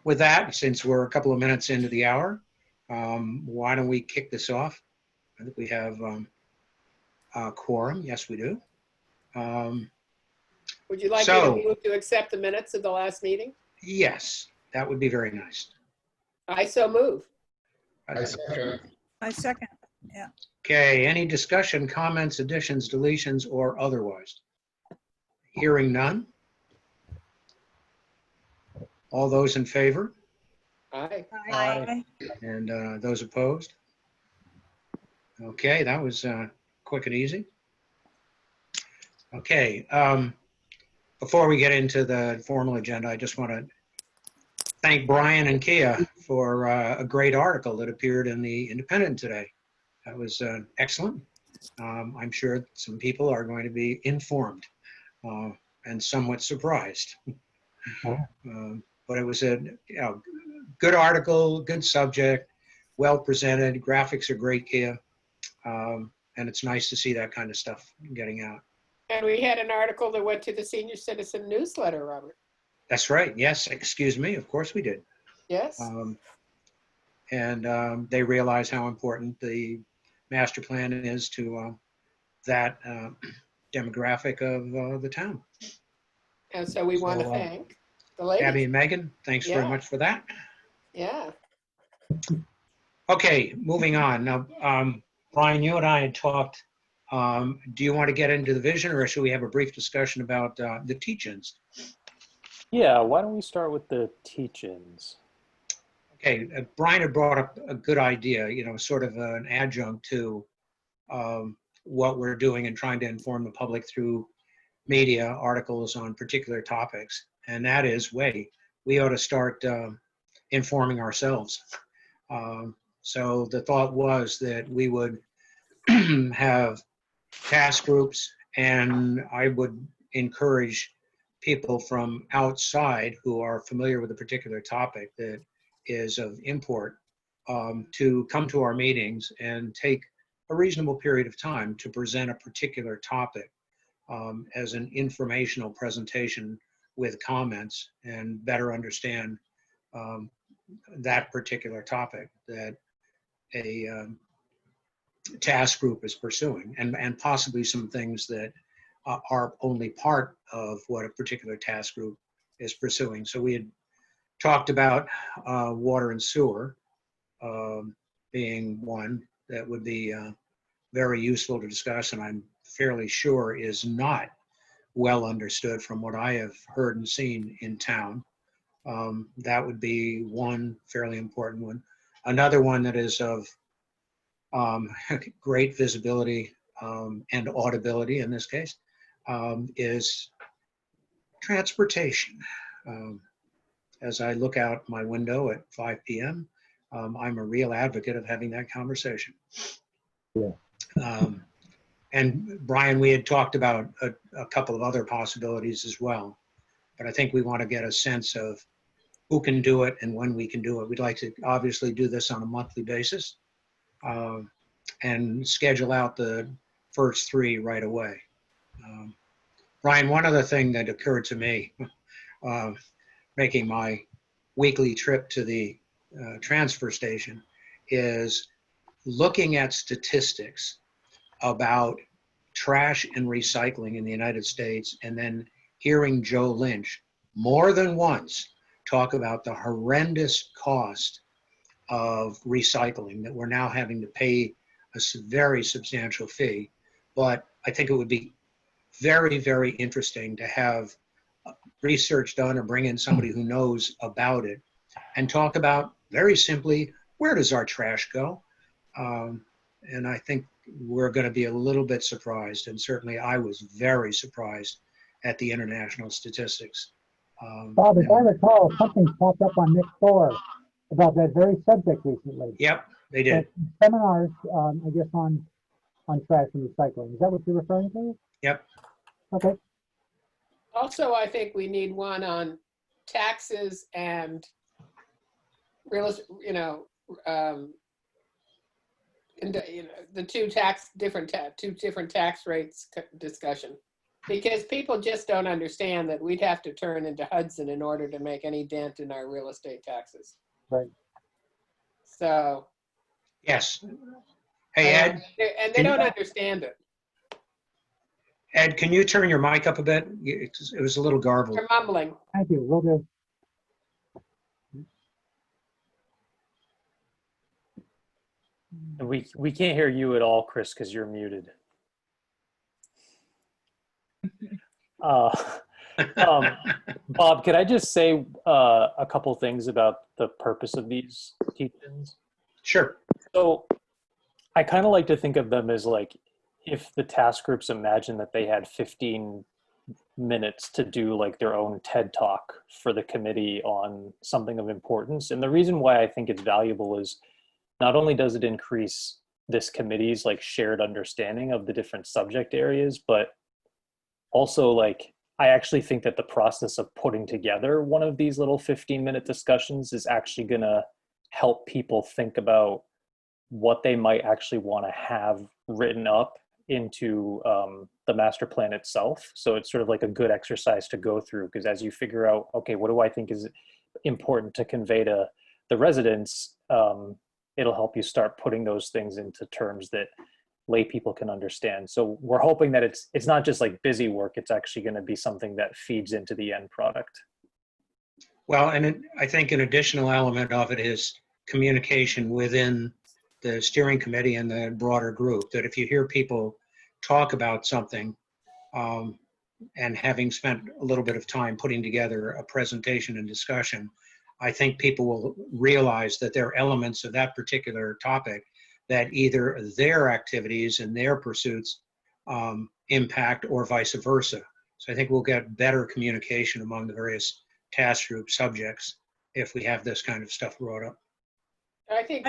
with that, since we're a couple of minutes into the hour, why don't we kick this off? I think we have a quorum. Yes, we do. Would you like me to move to accept the minutes of the last meeting? Yes, that would be very nice. I so move. I second. I second. Yeah. Okay, any discussion, comments, additions, deletions, or otherwise? Hearing none. All those in favor Aye. Aye. and those opposed? Okay, that was quick and easy. Okay, before we get into the formal agenda, I just want to thank Brian and Kia for a great article that appeared in the Independent today. That was excellent. I'm sure some people are going to be informed and somewhat surprised. But it was a good article, good subject, well presented. Graphics are great, Kia. And it's nice to see that kind of stuff getting out. And we had an article that went to the senior citizen newsletter, Robert. That's right. Yes, excuse me. Of course we did. Yes. And they realize how important the master plan is to that demographic of the town. And so we want to thank the ladies. Abby and Megan, thanks very much for that. Yeah. Okay, moving on. Now, Brian, you and I had talked. Do you want to get into the vision, or should we have a brief discussion about the teach-ins? Yeah, why don't we start with the teach-ins? Okay, Brian had brought up a good idea, sort of an adjunct to what we're doing and trying to inform the public through media articles on particular topics. And that is, we ought to start informing ourselves. So the thought was that we would have task groups, and I would encourage people from outside who are familiar with a particular topic that is of import to come to our meetings and take a reasonable period of time to present a particular topic as an informational presentation with comments and better understand that particular topic that a task group is pursuing, and possibly some things that are only part of what a particular task group is pursuing. So we had talked about water and sewer being one that would be very useful to discuss, and I'm fairly sure is not well understood from what I have heard and seen in town. That would be one fairly important one. Another one that is of great visibility and audibility in this case is transportation. As I look out my window at 5 p.m., I'm a real advocate of having that conversation. Yeah. And Brian, we had talked about a couple of other possibilities as well, but I think we want to get a sense of who can do it and when we can do it. We'd like to obviously do this on a monthly basis and schedule out the first 3 right away. Brian, one other thing that occurred to me making my weekly trip to the transfer station is looking at statistics about trash and recycling in the United States, and then hearing Joe Lynch more than once talk about the horrendous cost of recycling, that we're now having to pay a very substantial fee. But I think it would be very, very interesting to have research done or bring in somebody who knows about it and talk about, very simply, where does our trash go? And I think we're going to be a little bit surprised, and certainly I was very surprised at the international statistics. Bob, if I recall, something popped up on Nick's door about that very subject recently. Yep, they did. Seminars, I guess, on trash and recycling. Is that what you're referring to? Yep. Okay. Also, I think we need one on taxes and the two different tax rates discussion. Because people just don't understand that we'd have to turn into Hudson in order to make any dent in our real estate taxes. Right. So, Yes. Hey, Ed, and they can you- don't understand it. Ed, can you turn your mic up a bit? It was a little garbled. They're mumbling. Thank you, will do. And we can't hear you at all, Chris, because you're muted. Bob, could I just say a couple things about the purpose of these teach-ins? Sure. So I kind of like to think of them as like, if the task groups imagine that they had 15 minutes to do like their own TED talk for the committee on something of importance. And the reason why I think it's valuable is not only does it increase this committee's like shared understanding of the different subject areas, but also like I actually think that the process of putting together one of these little 15-minute discussions is actually going to help people think about what they might actually want to have written up into the master plan itself. So it's sort of like a good exercise to go through, because as you figure out, okay, what do I think is important to convey to the residents, it'll help you start putting those things into terms that lay people can understand. So we're hoping that it's not just like busy work, it's actually going to be something that feeds into the end product. Well, and I think an additional element of it is communication within the steering committee and the broader group, that if you hear people talk about something and having spent a little bit of time putting together a presentation and discussion, I think people will realize that there are elements of that particular topic that either their activities and their pursuits impact or vice versa. So I think we'll get better communication among the various task group subjects if we have this kind of stuff brought up. I think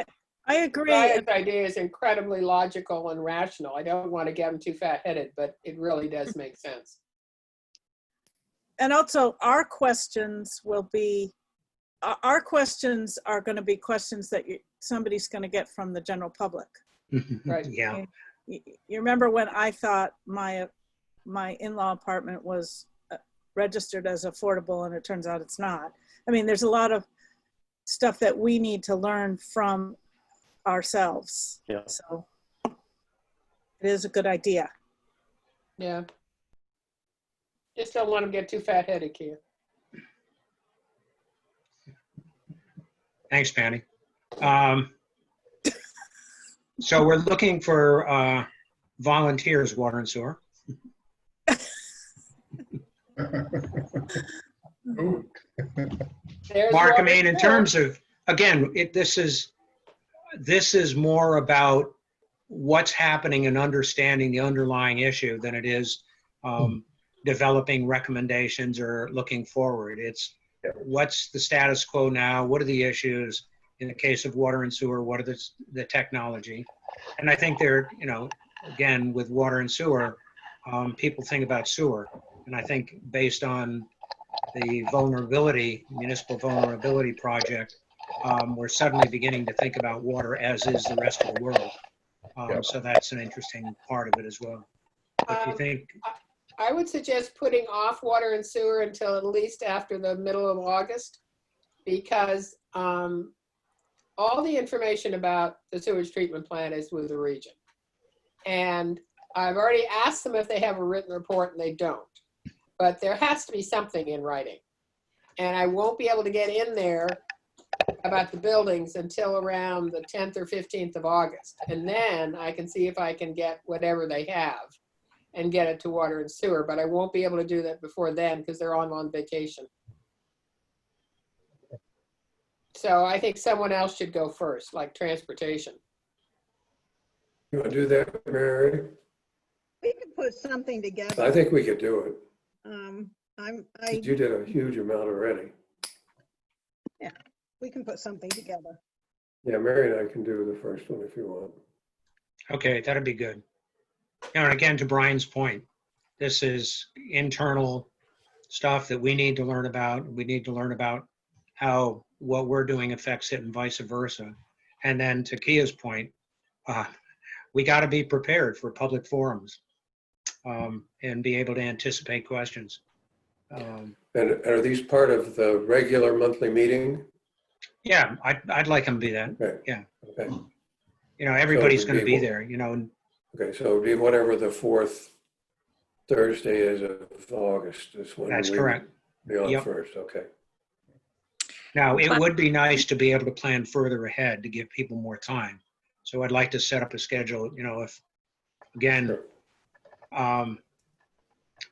I agree. Brian's idea is incredibly logical and rational. I don't want to get him too fat-headed, but it really does make sense. And also our questions will be, our questions are going to be questions that somebody's going to get from the general public. Right. Yeah. You remember when I thought my in-law apartment was registered as affordable and it turns out it's not. I mean, there's a lot of stuff that we need to learn from ourselves. Yeah. So it is a good idea. Yeah. Just don't want him to get too fat-headed, Kia. Thanks, Patty. So we're looking for volunteers, water and sewer. There's Mark, I water mean, in and sewer. terms of, again, this is more about what's happening and understanding the underlying issue than it is developing recommendations or looking forward. It's what's the status quo now? What are the issues? In the case of water and sewer, what are the technology? And I think they're, again, with water and sewer, people think about sewer. And I think based on the municipal vulnerability project, we're suddenly beginning to think about water as is the rest of the world. So that's an interesting part of it as well. What do you think? I would suggest putting off water and sewer until at least after the middle of August, because all the information about the sewage treatment plant is with the region. And I've already asked them if they have a written report, and they don't. But there has to be something in writing. And I won't be able to get in there about the buildings until around the 10th or 15th of August. And then I can see if I can get whatever they have and get it to water and sewer. But I won't be able to do that before then because they're on vacation. So I think someone else should go first, like transportation. You want to do that, Mary? We could put something together. I think we could do it. You You did a huge amount already. we can put something together. Yeah, Mary and I can do the first one if you want. Okay, that'd be good. And again, to Brian's point, this is internal stuff that we need to learn about. We need to learn about how what we're doing affects it and vice versa. And then to Kia's point, we got to be prepared for public forums. and be able to anticipate questions. And are these part of the regular monthly meeting? Yeah, I'd like them to be that. Okay. Yeah. Okay. You know, everybody's would going to be- be there, you know, and Okay, so it'd be whatever the fourth Thursday is of August is when that's we correct. would be on Yep. first, okay. Now, it would be nice to be able to plan further ahead to give people more time. So I'd like to set up a schedule, you know, if, again, Sure.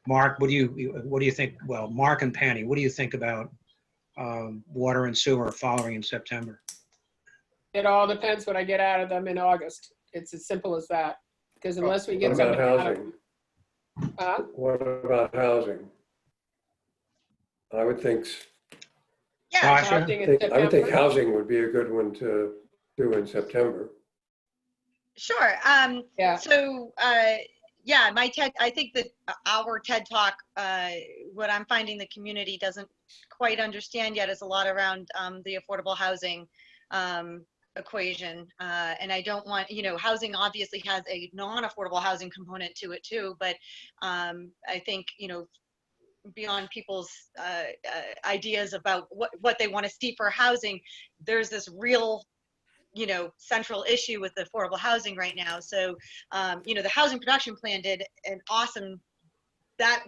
Mark, what do you think? Well, Mark and Penny, what do you think about water and sewer following in September? It all depends what I get out of them in August. It's as simple as that. Because unless we What get about something out of, housing? What about housing? I would think, Yeah, Sasha? housing in I would think September. housing would be a good one to do in September. sure. Yeah. So, yeah, I think that our TED Talk, what I'm finding the community doesn't quite understand yet is a lot around the affordable housing equation. And I don't want, housing obviously has a non-affordable housing component to it too, but I think, beyond people's ideas about what they want to see for housing, there's this real central issue with the affordable housing right now. So the housing production plan did an awesome, that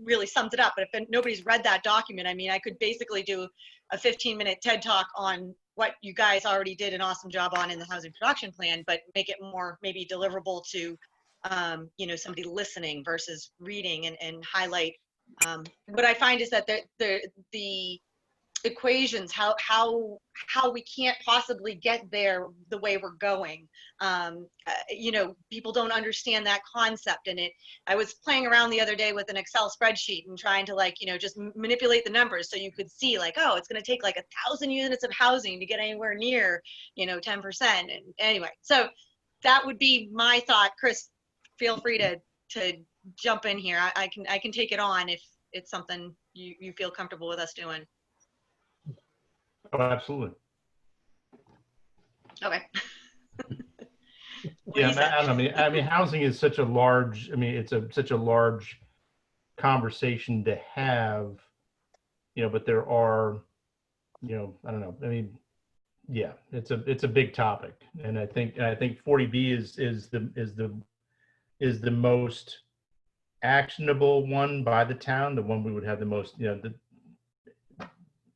really sums it up. But if nobody's read that document, I mean, I could basically do a 15-minute TED talk on what you guys already did an awesome job on in the housing production plan, but make it more maybe deliverable to somebody listening versus reading, and highlight what I find is that the equations, how we can't possibly get there the way we're going. People don't understand that concept. And I was playing around the other day with an Excel spreadsheet and trying to just manipulate the numbers so you could see oh, it's going to take 1,000 units of housing to get anywhere near 10%. And anyway, so that would be my thought. Chris, feel free to jump in here. I can take it on if it's something you feel comfortable with us doing. Oh, absolutely. Okay. Yeah, I mean, housing is such a large. I mean, it's such a large conversation to have, But there are, I don't know. I mean, yeah, it's a big topic, and I think 40B is the most actionable one by the town, the one we would have the most,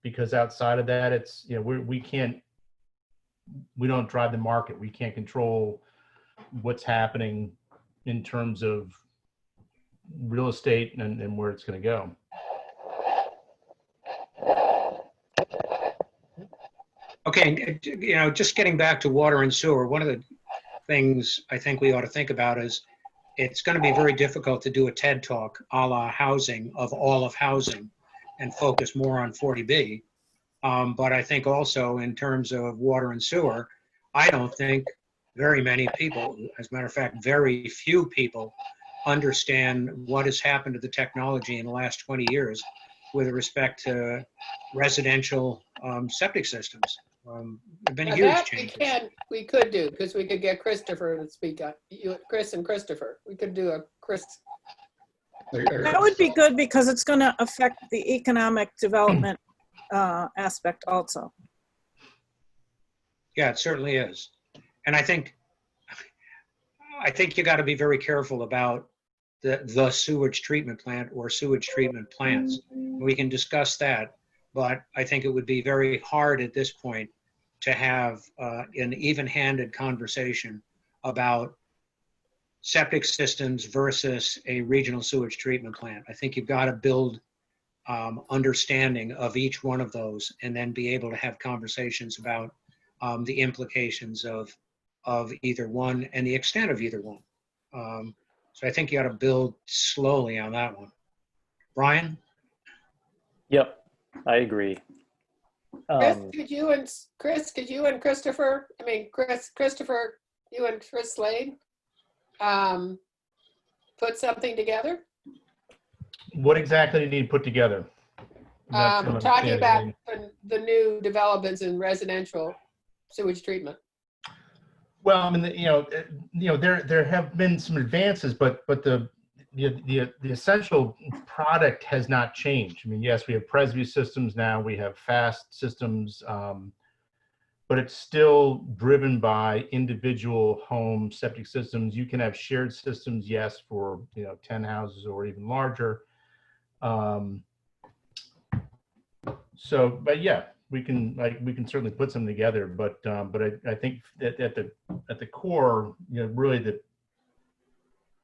because outside of that, it's, we don't drive the market. We can't control what's happening in terms of real estate and where it's going to go. Okay, just getting back to water and sewer, one of the things I think we ought to think about is it's going to be very difficult to do a TED Talk a la housing of all of housing and focus more on 40B. But I think also in terms of water and sewer, I don't think very many people, as a matter of fact, very few people understand what has happened to the technology in the last 20 years with respect to residential septic systems. There have been huge changes. We could do, because we could get Christopher to speak up. Chris and Christopher. We could do a Chris. That would be good because it's going to affect the economic development aspect also. Yeah, it certainly is. And I think you got to be very careful about the sewage treatment plant or sewage treatment plants. We can discuss that, but I think it would be very hard at this point to have an even-handed conversation about septic systems versus a regional sewage treatment plant. I think you've got to build understanding of each one of those and then be able to have conversations about the implications of either one and the extent of either one. So I think you got to build slowly on that one. Brian? Yep, I agree. Chris, could you and Christopher, Christopher, you and Chris Slade, put something together? What exactly do you need put together? Talking about the new developments in residential sewage treatment. Well, I mean, there have been some advances, but the essential product has not changed. I mean, yes, we have Presby systems now, we have fast systems, but it's still driven by individual home septic systems. You can have shared systems, yes, for 10 houses or even larger. So, but yeah, we can certainly put some together. But I think that at the core, really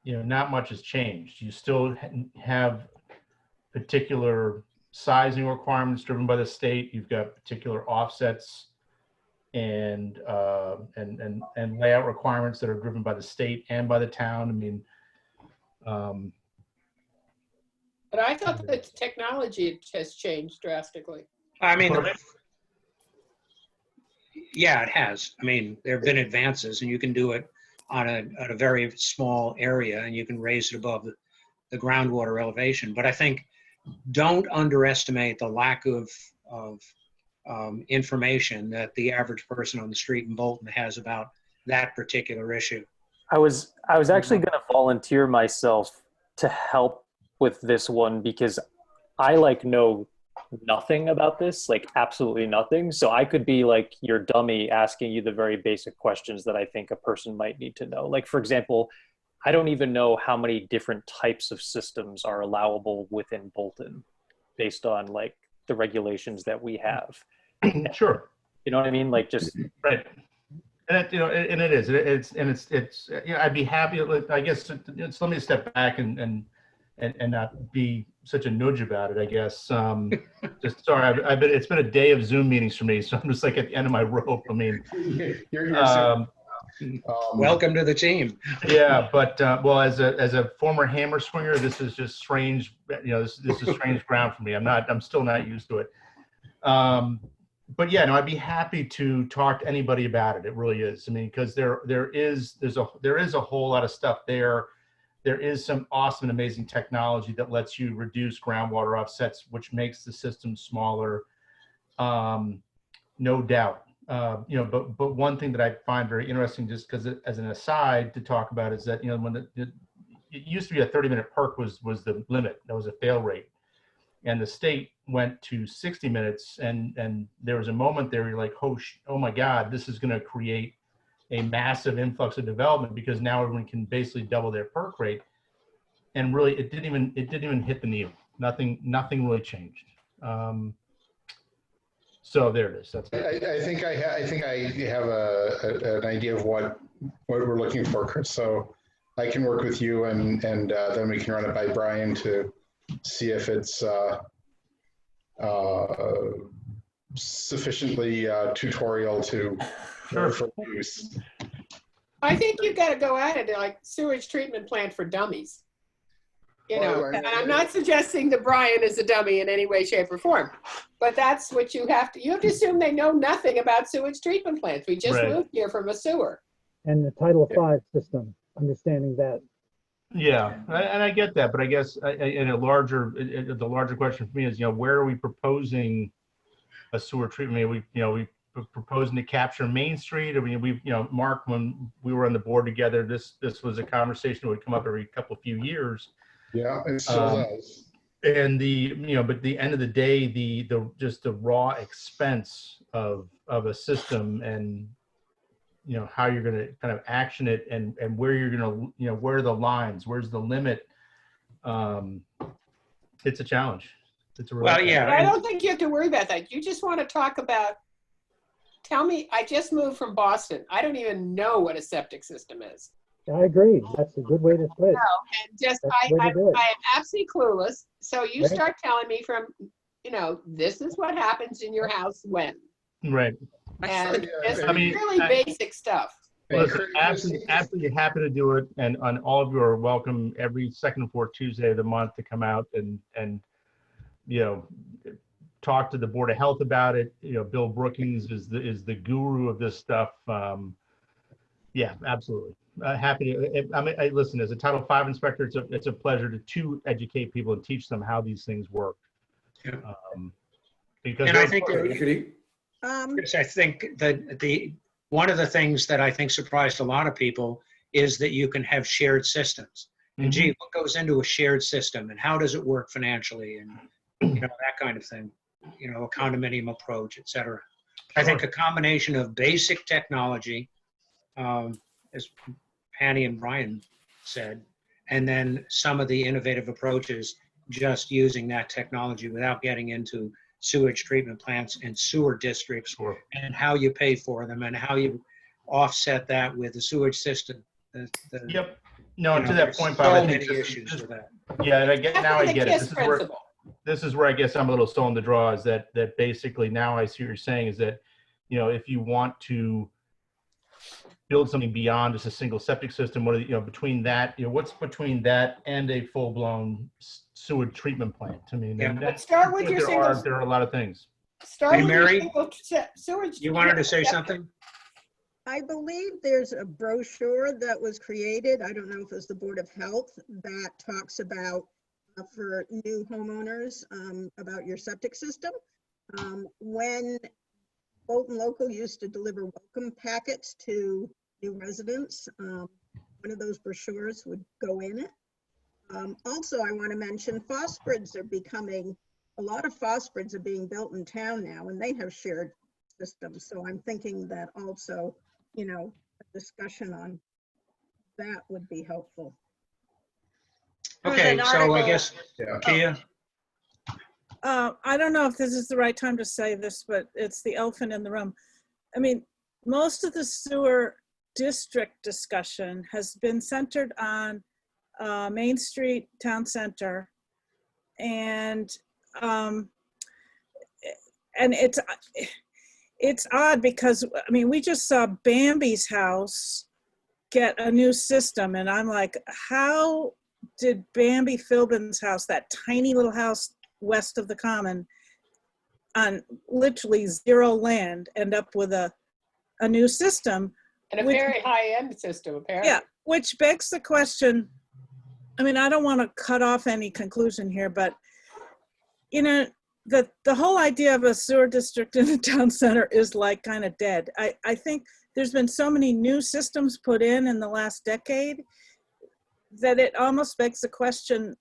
not much has changed. You still have particular sizing requirements driven by the state. You've got particular offsets and layout requirements that are driven by the state and by the town. I mean, But I thought the technology has changed drastically. I mean, yeah, it has. I mean, there have been advances, and you can do it on a very small area, and you can raise it above the groundwater elevation. But I think don't underestimate the lack of information that the average person on the street in Bolton has about that particular issue. I was actually going to volunteer myself to help with this one because I know nothing about this, absolutely nothing. So I could be like your dummy asking you the very basic questions that I think a person might need to know. Like, for example, I don't even know how many different types of systems are allowable within Bolton based on the regulations that we have. Sure. You know what I mean? Just right. And it is. I'd be happy. I guess let me step back and not be such a nudge about it. I guess. Just sorry. It's been a day of Zoom meetings for me, so I'm just at the end of my rope. I mean, welcome to the team. Yeah, but well, as a former hammer swinger, this is just strange. This is strange ground for me. I'm still not used to it. But yeah, no, I'd be happy to talk to anybody about it. It really is. I mean, because there is a whole lot of stuff there. There is some awesome and amazing technology that lets you reduce groundwater offsets, which makes the system smaller. No doubt. But one thing that I find very interesting, just because as an aside to talk about, is that when it used to be a 30-minute perk was the limit. That was a fail rate. And the state went to 60 minutes, and there was a moment there where you're like, oh my God, this is going to create a massive influx of development because now everyone can basically double their perk rate. And really, it didn't even hit the needle. Nothing really changed. So there it is. That's I think I have an idea of what we're looking for, Chris. So I can work with you, and then we can run it by Brian to see if it's sufficiently tutorial for use. I think you've got to go at it like sewage treatment plant for dummies. And I'm not suggesting that Brian is a dummy in any way, shape, or form, but that's what you have to assume they know nothing about sewage treatment plants. We just moved here from a sewer. And the Title V system, understanding that. Yeah, and I get that, but I guess the larger question for me is, where are we proposing a sewer treatment? We proposing to capture Main Street. I mean, Mark, when we were on the board together, this was a conversation that would come up every few years. Yeah, it still does. And but at the end of the day, just the raw expense of a system and how you're going to kind of action it and where you're going to, where are the lines, where's the limit? It's a challenge. It's a real challenge. But I don't think you have to worry about that. You just want to talk about, tell me, I just moved from Boston. I don't even know what a septic system is. I agree. That's a good way to put it. I am absolutely clueless. So you start telling me from, this is what happens in your house when. Right. And it's really basic stuff. Listen, absolutely happy to do it, and all of you are welcome every second and fourth Tuesday of the month to come out and talk to the Board of Health about it. Bill Brookings is the guru of this stuff. Yeah, absolutely. Happy to. Listen, as a Title V inspector, it's a pleasure to educate people and teach them how these things work. Yeah. Because and I think I think that one of the things that I think surprised a lot of people is that you can have shared systems. And gee, what goes into a shared system and how does it work financially and, you know, that kind of thing, you know, a condominium approach, et cetera. I think a combination of basic technology, as Patty and Brian said, and then some of the innovative approaches, just using that technology without getting into sewage treatment plants and sewer districts and how you pay for them and how you offset that with the sewage system. Yep. No, and to there's that point, Bob, so I think many issues with that. yeah, and I get now. I The get it. KISS This is where principle. I guess I'm a little still in the draw. Is that basically now I see what you're saying is that, you know, if you want to build something beyond just a single septic system, what are, you know, between that, you know, what's between that and a full blown sewage treatment plant? I mean, Yeah. and But start with your there are a lot of things. Start Hey, with Mary, your single sewage. You wanted to say something? I believe there's a brochure that was created, I don't know if it's the Board of Health, that talks about for new homeowners about your septic system. When Bolton Local used to deliver welcome packets to new residents, one of those brochures would go in it. Also, I want to mention phosphorids are becoming, a lot of phosphorids are being built in town now, and they have shared systems. So I'm thinking that also, you know, a discussion on that would be helpful. Okay, an so I article- guess, Kia, I don't know if this is the right time to say this, but it's the elephant in the room. I mean, most of the sewer district discussion has been centered on Main Street Town Center, and it's odd because, I mean, we just saw Bambi's house get a new system, and I'm like, how did Bambi Philbin's house, that tiny little house west of the Common, on literally zero land, end up with a new system? And a very high-end system, apparently. Yeah, which begs the question, I mean, I don't want to cut off any conclusion here, but, you know, the whole idea of a sewer district in the town center is like kind of dead. I think there's been so many new systems put in the last decade that it almost begs the question,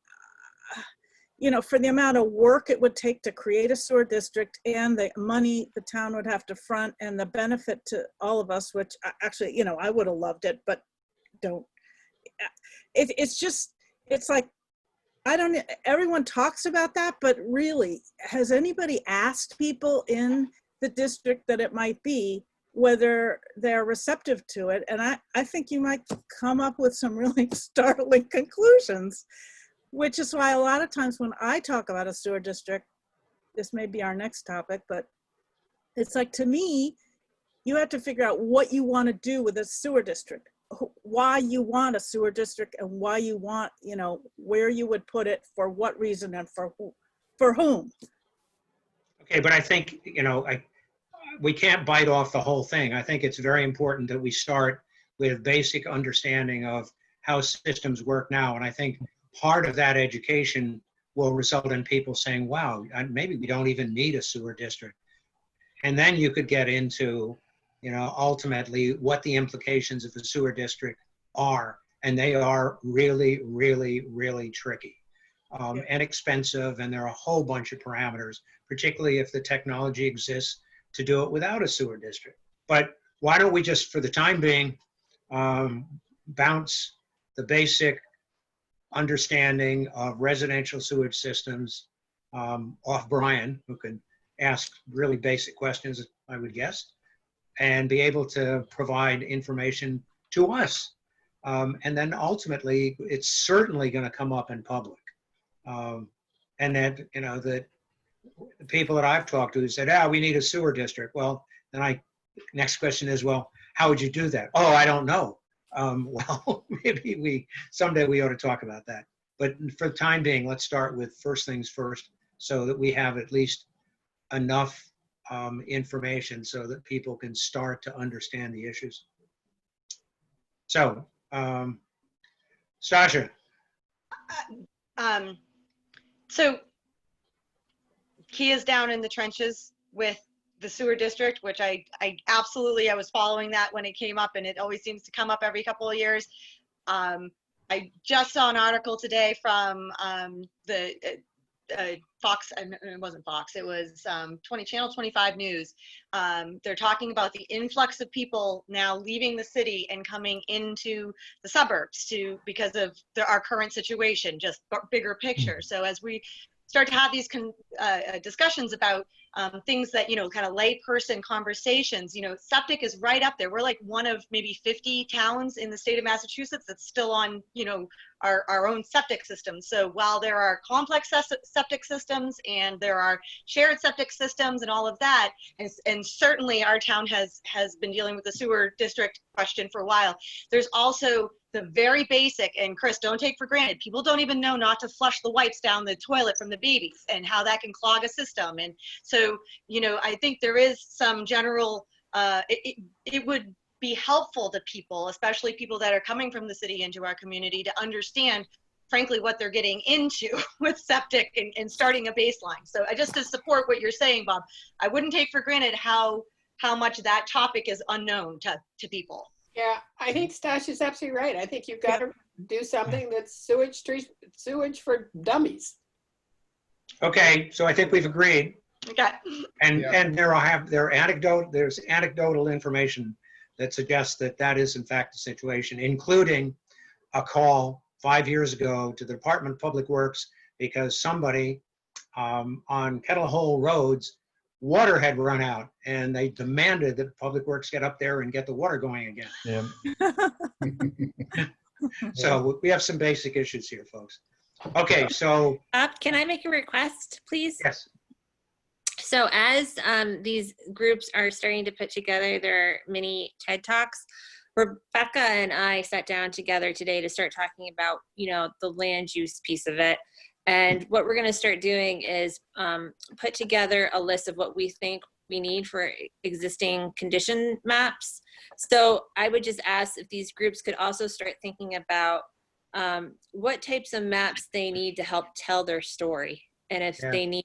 you know, for the amount of work it would take to create a sewer district and the money the town would have to front and the benefit to all of us, which actually, you know, I would have loved it, but don't. It's just, it's like, I don't, everyone talks about that, but really, has anybody asked people in the district that it might be whether they're receptive to it? And I think you might come up with some really startling conclusions, which is why a lot of times when I talk about a sewer district, this may be our next topic, but it's like, to me, you have to figure out what you want to do with a sewer district, why you want a sewer district, and why you want, you know, where you would put it, for what reason, and for whom. okay, but I think, you know, we can't bite off the whole thing. I think it's very important that we start with basic understanding of how systems work now. And I think part of that education will result in people saying, wow, maybe we don't even need a sewer district. And then you could get into, you know, ultimately what the implications of the sewer district are. And they are really, really, really tricky and expensive. And there are a whole bunch of parameters, particularly if the technology exists to do it without a sewer district. But why don't we just, for the time being, bounce the basic understanding of residential sewage systems off Brian, who can ask really basic questions, I would guess, and be able to provide information to us. And then ultimately, it's certainly going to come up in public. And that, you know, that the people that I've talked to said, we need a sewer district. Well, then next question is, well, how would you do that? Oh, I don't know. Well, maybe someday we ought to talk about that. But for the time being, let's start with first things first, so that we have at least enough information so that people can start to understand the issues. So, Stasha. So Kia's down in the trenches with the sewer district, which I absolutely, I was following that when it came up, and it always seems to come up every couple of years. I just saw an article today from the Fox, and it wasn't Fox, it was Channel 25 News. They're talking about the influx of people now leaving the city and coming into the suburbs because of our current situation, just bigger picture. So as we start to have these discussions about things that, kind of layperson conversations, septic is right up there. We're like one of maybe 50 towns in the state of Massachusetts that's still on, our own septic system. So while there are complex septic systems and there are shared septic systems and all of that, and certainly our town has been dealing with the sewer district question for a while, there's also the very basic, and Chris, don't take for granted, people don't even know not to flush the wipes down the toilet from the babies and how that can clog a system. And so, I think there is some general, it would be helpful to people, especially people that are coming from the city into our community, to understand, frankly, what they're getting into with septic and starting a baseline. So I just to support what you're saying, Bob, I wouldn't take for granted how much that topic is unknown to people. Yeah, I think Stash is absolutely right. I think you've got to do something that's sewage for dummies. Okay, so I think we've agreed. Okay. And there's anecdotal information that suggests that is in fact the situation, including a call 5 years ago to the Department of Public Works because somebody on Kettle Hole roads, water had run out, and they demanded that Public Works get up there and get the water going again. Yeah. So we have some basic issues here, folks. Okay, so. Can I make a request, please? Yes. So as these groups are starting to put together their mini TED Talks, Rebecca and I sat down together today to start talking about, the land use piece of it. And what we're going to start doing is put together a list of what we think we need for existing condition maps. So I would just ask if these groups could also start thinking about what types of maps they need to help tell their story. And if they need,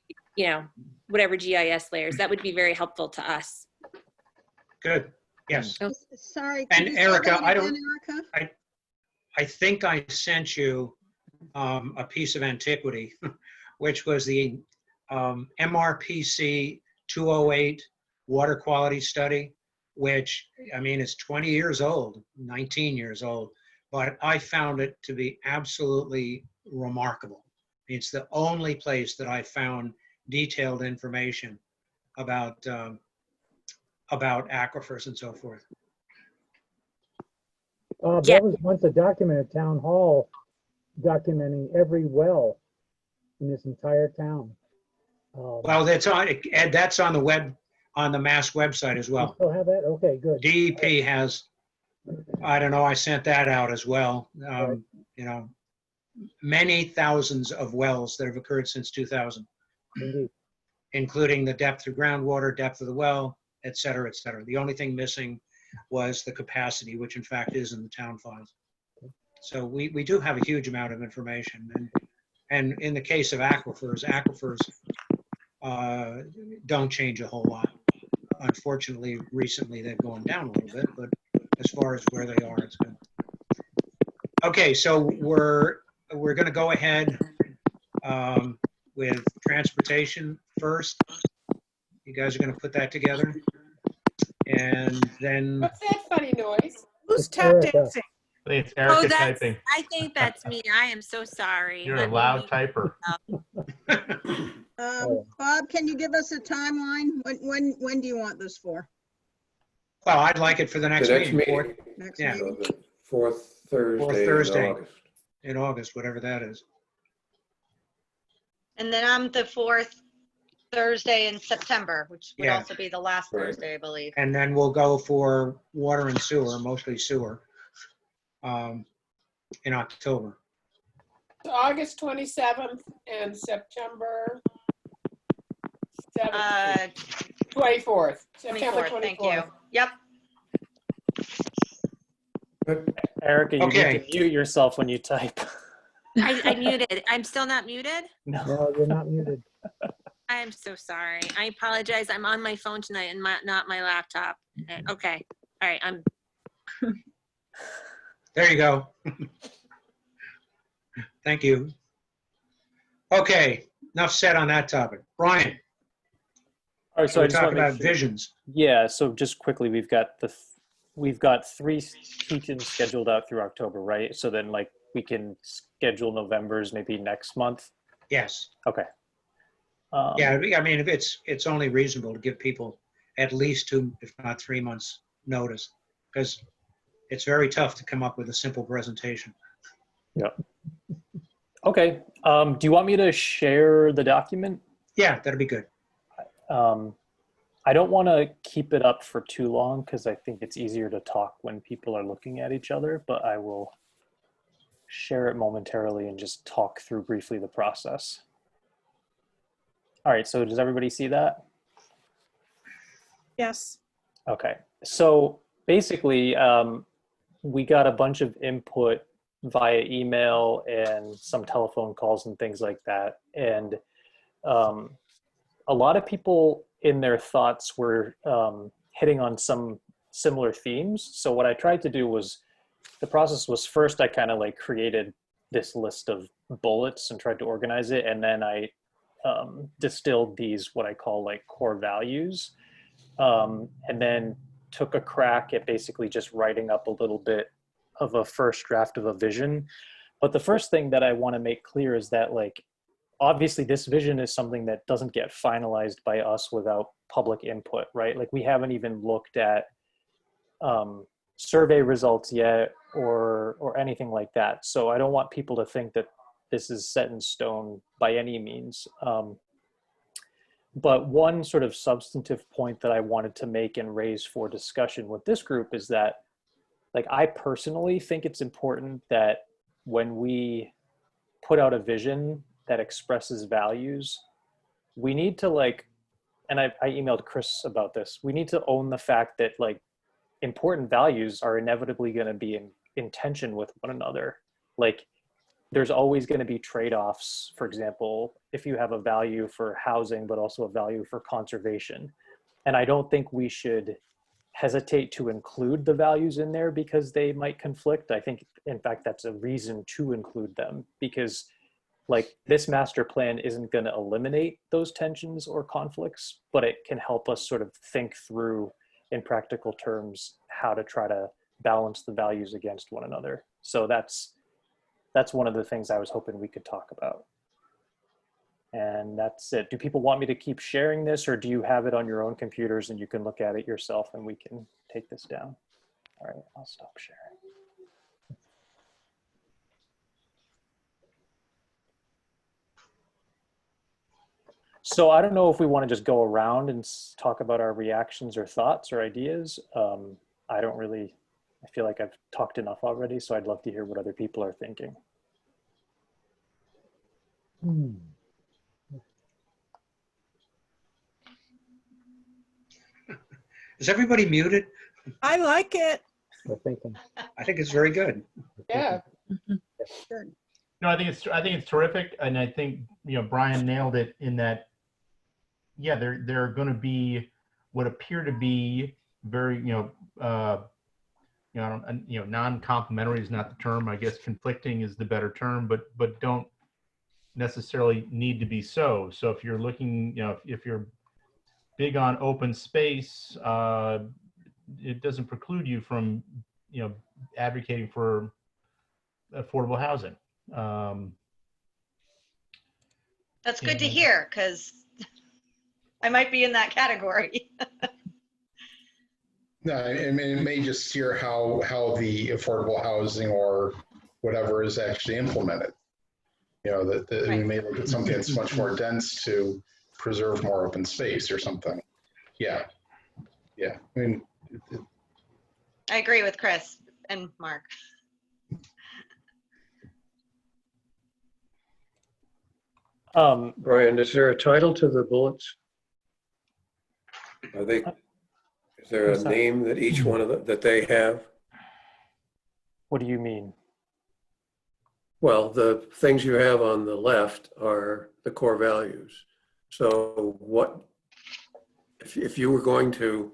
whatever GIS layers, that would be very helpful to us. Good. Yes. Sorry. And Erica, I think I sent you a piece of antiquity, which was the MRPC 208 water quality study, which, is 20 years old, 19 years old, but I found it to be absolutely remarkable. It's the only place that I found detailed information about aquifers and so forth. There was once a document at Town Hall documenting every well in this entire town. Well, that's on the web, on the Mass website as well. You still have that? Okay, good. DEP has, I don't know, I sent that out as well. Right. Many thousands of wells that have occurred since 2000, Indeed. including the depth of groundwater, depth of the well, et cetera, et cetera. The only thing missing was the capacity, which in fact is in the town files. So we do have a huge amount of information. And in the case of aquifers don't change a whole lot. Unfortunately, recently they've gone down a little bit, but as far as where they are, it's good. Okay, so we're going to go ahead with transportation first. You guys are going to put that together. And then. What's that funny noise? Who's tap dancing? I think it's Erica that's, typing. I think that's me. I am so sorry. You're a loud typer. Bob, can you give us a timeline? When do you want this for? Well, I'd like it for the next meeting. Next Yeah. meeting? So the fourth Thursday, Thursday. in August. In August, whatever that is. And then I'm the fourth Thursday in September, which would Yeah. also be the last Right. Thursday, I believe. And then we'll go for water and sewer, mostly sewer, in October. August 27th and September 24th. September 24th, 24th. thank you. Yep. Erica, you Okay. need to mute yourself when you type. I muted. I'm still not muted? No, you're not muted. I'm so sorry. I apologize. I'm on my phone tonight and not my laptop. Okay. All right. There you go. Thank you. Okay, enough said on that topic. Brian, All right, so we're I just talking want to make about sure. visions. Yeah, so just quickly, we've got 3 teach-ins scheduled out through October, right? So then like we can schedule November's maybe next month. Yes. Okay. Yeah, I mean, it's only reasonable to give people at least 2, if not 3 months notice, because it's very tough to come up with a simple presentation. Yeah. Okay. Do you want me to share the document? Yeah, that'd be good. I don't want to keep it up for too long because I think it's easier to talk when people are looking at each other, but I will share it momentarily and just talk through briefly the process. All right, so does everybody see that? Yes. Okay, so basically we got a bunch of input via email and some telephone calls and things like that. And a lot of people in their thoughts were hitting on some similar themes. So what I tried to do was, the process was first I kind of like created this list of bullets and tried to organize it. And then I distilled these, what I call like core values. And then took a crack at basically just writing up a little bit of a first draft of a vision. But the first thing that I want to make clear is that like, obviously this vision is something that doesn't get finalized by us without public input, right? Like we haven't even looked at survey results yet or anything like that. So I don't want people to think that this is set in stone by any means. But one sort of substantive point that I wanted to make and raise for discussion with this group is that, like, I personally think it's important that when we put out a vision that expresses values, we need to like, and I emailed Chris about this, we need to own the fact that like important values are inevitably going to be in tension with one another. Like there's always going to be trade-offs. For example, if you have a value for housing, but also a value for conservation. And I don't think we should hesitate to include the values in there because they might conflict. I think, in fact, that's a reason to include them, because like this master plan isn't going to eliminate those tensions or conflicts, but it can help us sort of think through in practical terms how to try to balance the values against one another. So that's one of the things I was hoping we could talk about. And that's it. Do people want me to keep sharing this, or do you have it on your own computers and you can look at it yourself and we can take this down? All right, I'll stop sharing. So I don't know if we want to just go around and talk about our reactions or thoughts or ideas. I don't really, I feel like I've talked enough already, so I'd love to hear what other people are thinking. Is everybody muted? I like it. We're thinking. I think it's very good. Yeah. Good. No, I think it's terrific, and I think Brian nailed it in that. Yeah, there are going to be what appear to be very non-complementary is not the term. I guess conflicting is the better term, but don't necessarily need to be so. So if you're looking, if you're big on open space, it doesn't preclude you from advocating for affordable housing. That's good to hear, because I might be in that category. No, I mean, it may just steer how the affordable housing or whatever is actually implemented. That Right. we may look at something that's much more dense to preserve more open space or something. Yeah. I mean, I agree with Chris and Mark. Brian, is there a title to the bullets? Is there a name that each one of them that they have? What do you mean? Well, the things you have on the left are the core values. So what, if you were going to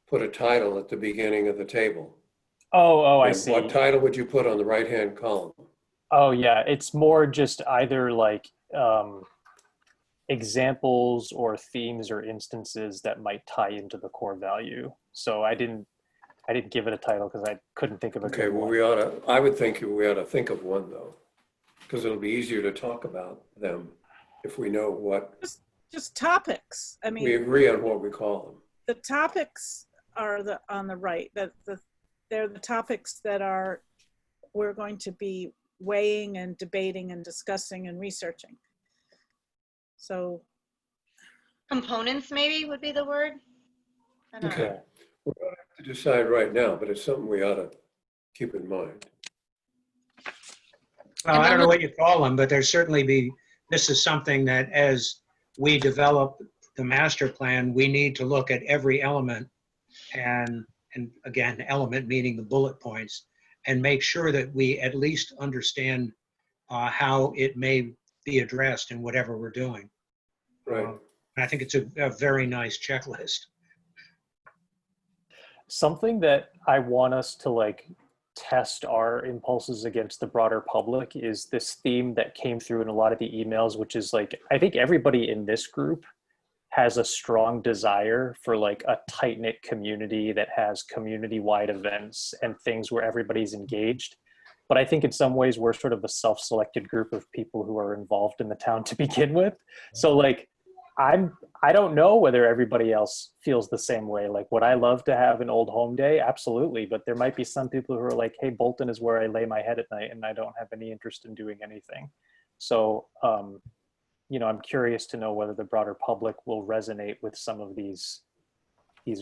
put a title at the beginning of the table? Oh, I see. What title would you put on the right-hand column? Oh yeah, it's more just either like examples or themes or instances that might tie into the core value. So I didn't give it a title because I couldn't think of a Okay, good well, one. I would think we ought to think of one though, because it'll be easier to talk about them if we know what, Just topics. I we mean, agree on what we call them. the topics are on the right. They're the topics that we're going to be weighing and debating and discussing and researching. So Components maybe would be the word. I don't know. Okay, we don't have to decide right now, but it's something we ought to keep in mind. Well, I don't know what you call them, but there's certainly this is something that as we develop the master plan, we need to look at every element and again, element meaning the bullet points, and make sure that we at least understand how it may be addressed in whatever we're doing. Right. And I think it's a very nice checklist. Something that I want us to like test our impulses against the broader public is this theme that came through in a lot of the emails, which is like, I think everybody in this group has a strong desire for like a tight-knit community that has community-wide events and things where everybody's engaged. But I think in some ways we're sort of a self-selected group of people who are involved in the town to begin with. So like, I don't know whether everybody else feels the same way. Like, would I love to have an old home day? Absolutely. But there might be some people who are like, hey, Bolton is where I lay my head at night and I don't have any interest in doing anything. So, you know, I'm curious to know whether the broader public will resonate with some of these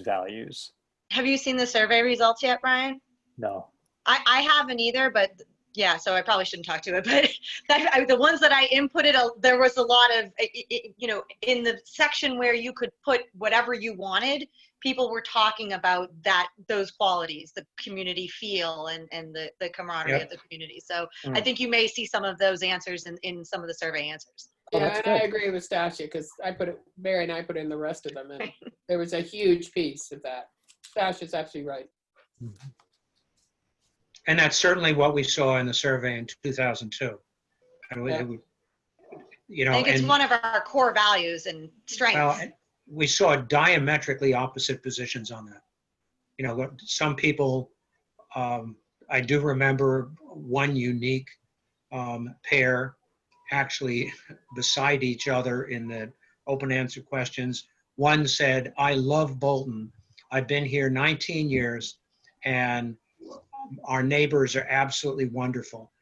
values. Have you seen the survey results yet, Brian? No. I haven't either, but yeah, so I probably shouldn't talk to it. But the ones that I inputted, there was a lot of, you know, in the section where you could put whatever you wanted, people were talking about those qualities, the community feel and the camaraderie of the community. So I think you may see some of those answers in some of the survey answers. Yeah, and I agree with Stasha because Mary and I put in the rest of them, and there was a huge piece of that. Stasha's absolutely right. And that's certainly what we saw in the survey in 2002. And you know, I think it's one of our core values and strengths. Well, we saw diametrically opposite positions on that. You know, some people, I do remember one unique pair actually beside each other in the open answer questions. One said, I love Bolton. I've been here 19 years and our neighbors are absolutely wonderful.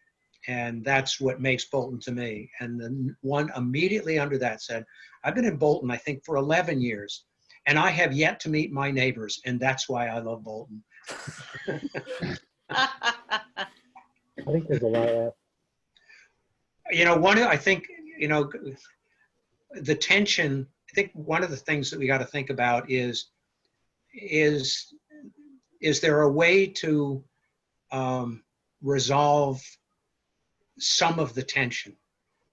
And that's what makes Bolton to me. And the one immediately under that said, I've been in Bolton, I think, for 11 years, and I have yet to meet my neighbors, and that's why I love Bolton. I think there's a lot of that. You know, I think, you know, the tension, I think one of the things that we got to think about is there a way to resolve some of the tension,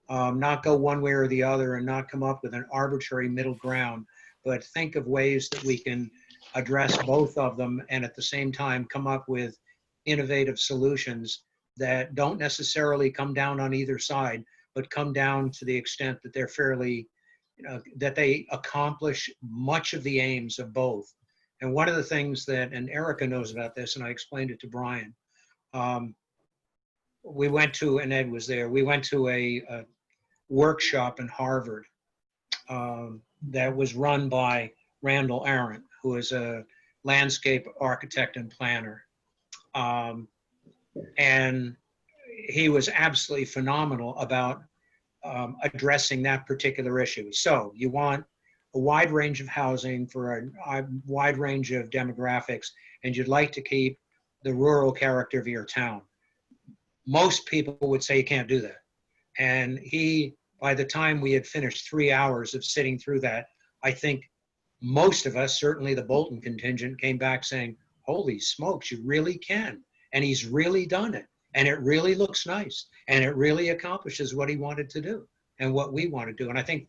not go one way or the other and not come up with an arbitrary middle ground, but think of ways that we can address both of them and at the same time come up with innovative solutions that don't necessarily come down on either side, but come down to the extent that they're fairly, you know, that they accomplish much of the aims of both. And one of the things that, and Erica knows about this, and I explained it to Brian, we went to, and Ed was there, we went to a workshop in Harvard that was run by Randall Arendt, who is a landscape architect and planner. And he was absolutely phenomenal about addressing that particular issue. So you want a wide range of housing for a wide range of demographics, and you'd like to keep the rural character of your town. Most people would say you can't do that. And by the time we had finished 3 hours of sitting through that, I think most of us, certainly the Bolton contingent, came back saying, holy smokes, you really can. And he's really done it. And it really looks nice. And it really accomplishes what he wanted to do and what we want to do. And I think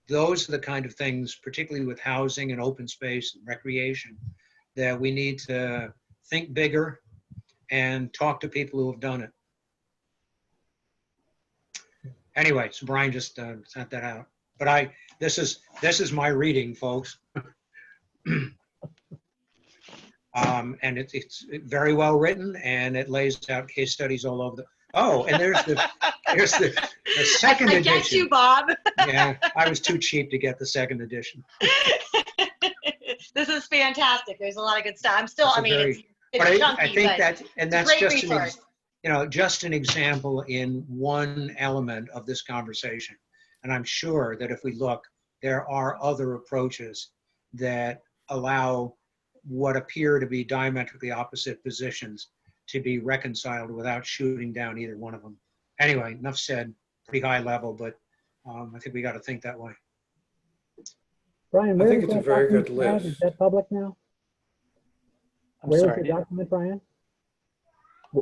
those are the kind of things, particularly with housing and open space and recreation, that we need to think bigger and talk to people who have done it. Anyway, so Brian just sent that out. But this is my reading, folks. And it's very well written, and it lays out case studies all over the. Oh, and there's the second I edition. get you, Bob. Yeah, I was too cheap to get the second edition. This is fantastic. There's a lot of good stuff. I'm still, That's I a mean, very- it's But chunky, I think but that, and it's a that's great just resource. just an example in one element of this conversation. And I'm sure that if we look, there are other approaches that allow what appear to be diametrically opposite positions to be reconciled without shooting down either one of them. Anyway, enough said, pretty high level, but I think we got to think that way. Brian, I where think is it's a that very document good found? Is list. that public now? I'm Where was sorry. your document, Brian?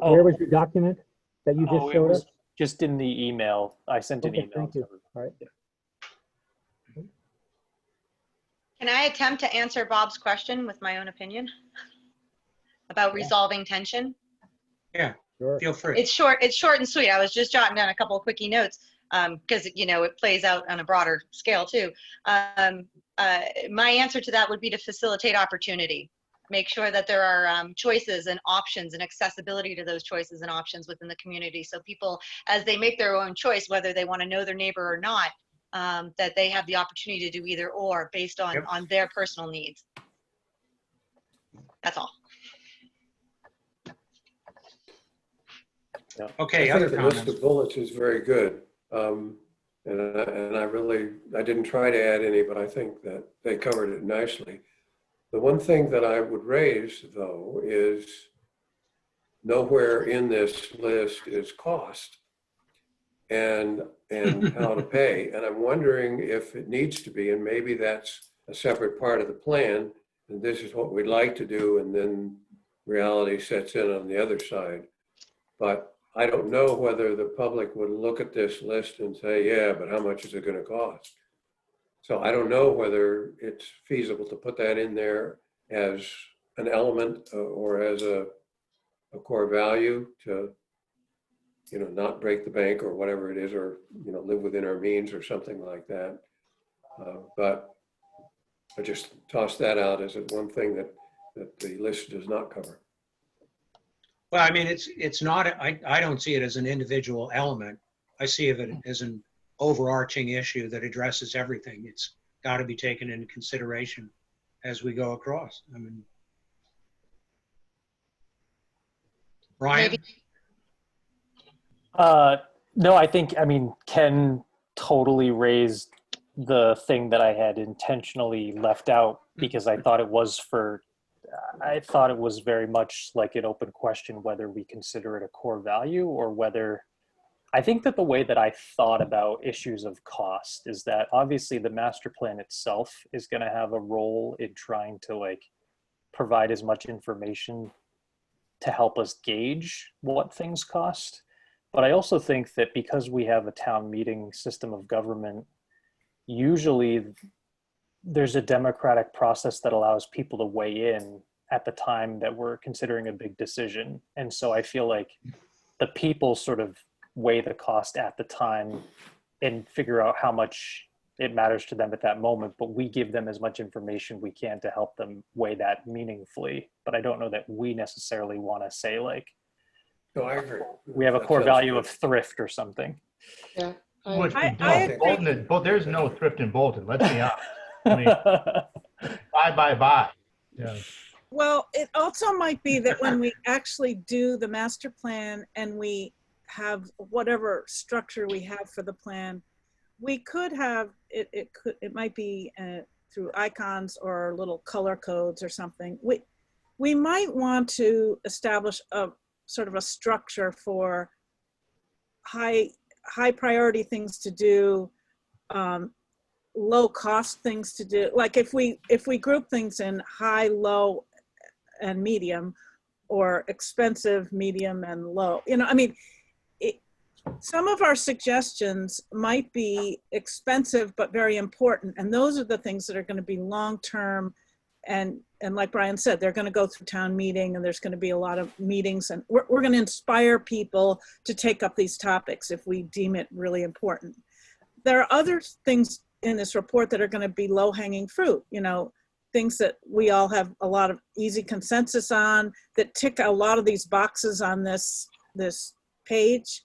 Oh. Where was your document that you just Oh, it showed was us? just in the email. I sent an Okay, email. thank you. to All right. Can I attempt to answer Bob's question with my own opinion about resolving tension? Yeah, Sure. feel free. It's short and sweet. I was just jotting down a couple of quickie notes because it plays out on a broader scale too. My answer to that would be to facilitate opportunity. Make sure that there are choices and options and accessibility to those choices and options within the community. So people, as they make their own choice, whether they want to know their neighbor or not, that they have the opportunity to do either or based on, Yep. on their personal needs. That's all. Okay, I other think the list comments. of bullets is very good. And I didn't try to add any, but I think that they covered it nicely. The one thing that I would raise, though, is nowhere in this list is cost and how to pay. And I'm wondering if it needs to be, and maybe that's a separate part of the plan, and this is what we'd like to do, and then reality sets in on the other side. But I don't know whether the public would look at this list and say, yeah, but how much is it going to cost? So I don't know whether it's feasible to put that in there as an element or as a core value to, not break the bank or whatever it is, or, live within our means or something like that. But I just toss that out as one thing that the list does not cover. Well, I mean, it's not, I don't see it as an individual element. I see it as an overarching issue that addresses everything. It's got to be taken into consideration as we go across. I mean, Brian? No, I think, Ken totally raised the thing that I had intentionally left out because I thought it was very much like an open question whether we consider it a core value or whether, I think that the way that I thought about issues of cost is that obviously the master plan itself is going to have a role in trying to provide as much information to help us gauge what things cost. But I also think that because we have a town meeting system of government, usually there's a democratic process that allows people to weigh in at the time that we're considering a big decision. And so I feel like the people sort of weigh the cost at the time and figure out how much it matters to them at that moment, but we give them as much information we can to help them weigh that meaningfully. But I don't know that we necessarily want to say No, I agree. we have a That core sounds value good. of thrift or something. Yeah. Which we I don't. agree. Bolton, there's no thrift in Bolton, let's be honest. I mean, buy. Yeah. Well, it also might be that when we actually do the master plan and we have whatever structure we have for the plan, we could have it might be through icons or little color codes or something. We might want to establish a sort of a structure for high priority things to do, low cost things to do. Like if we group things in high, low, and medium, or expensive, medium, and low, some of our suggestions might be expensive but very important, and those are the things that are going to be long-term And like Brian said, they're going to go through town meeting, and there's going to be a lot of meetings, and we're going to inspire people to take up these topics if we deem it really important. There are other things in this report that are going to be low-hanging fruit, you know, things that we all have a lot of easy consensus on, that tick a lot of these boxes on this page,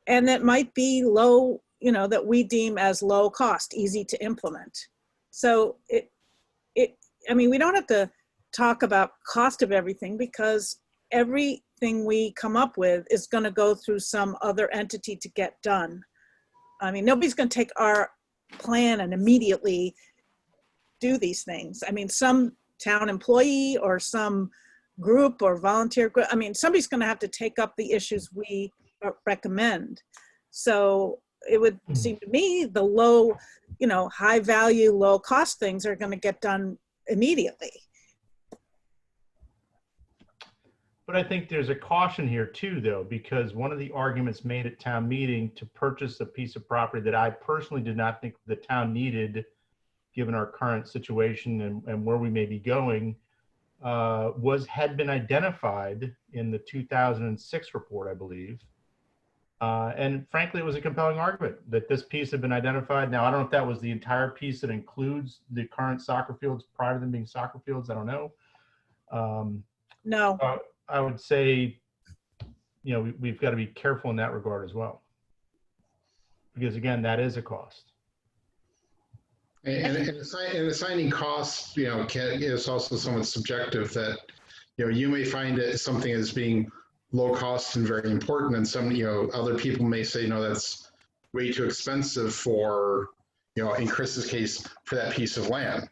and that might be low, you know, that we deem as low cost, easy to implement. So I mean, we don't have to talk about cost of everything, because everything we come up with is going to go through some other entity to get done. I mean, nobody's going to take our plan and immediately do these things. I mean, some town employee or some group or volunteer group, I mean, somebody's going to have to take up the issues we recommend. So it would seem to me the low, you know, high value, low cost things are going to get done immediately. But I think there's a caution here too, though, because one of the arguments made at town meeting to purchase a piece of property that I personally did not think the town needed, given our current situation and where we may be going, had been identified in the 2006 report, I believe. And frankly, it was a compelling argument that this piece had been identified. Now, I don't know if that was the entire piece that includes the current soccer fields prior to them being soccer fields. I don't know. No. I would say, you know, we've got to be careful in that regard as well. Because again, that is a cost. And assigning costs, you know, is also somewhat subjective. That, you know, you may find it something as being low cost and very important, and some, you know, other people may say, no, that's way too expensive for, you know, in Chris's case, for that piece of land.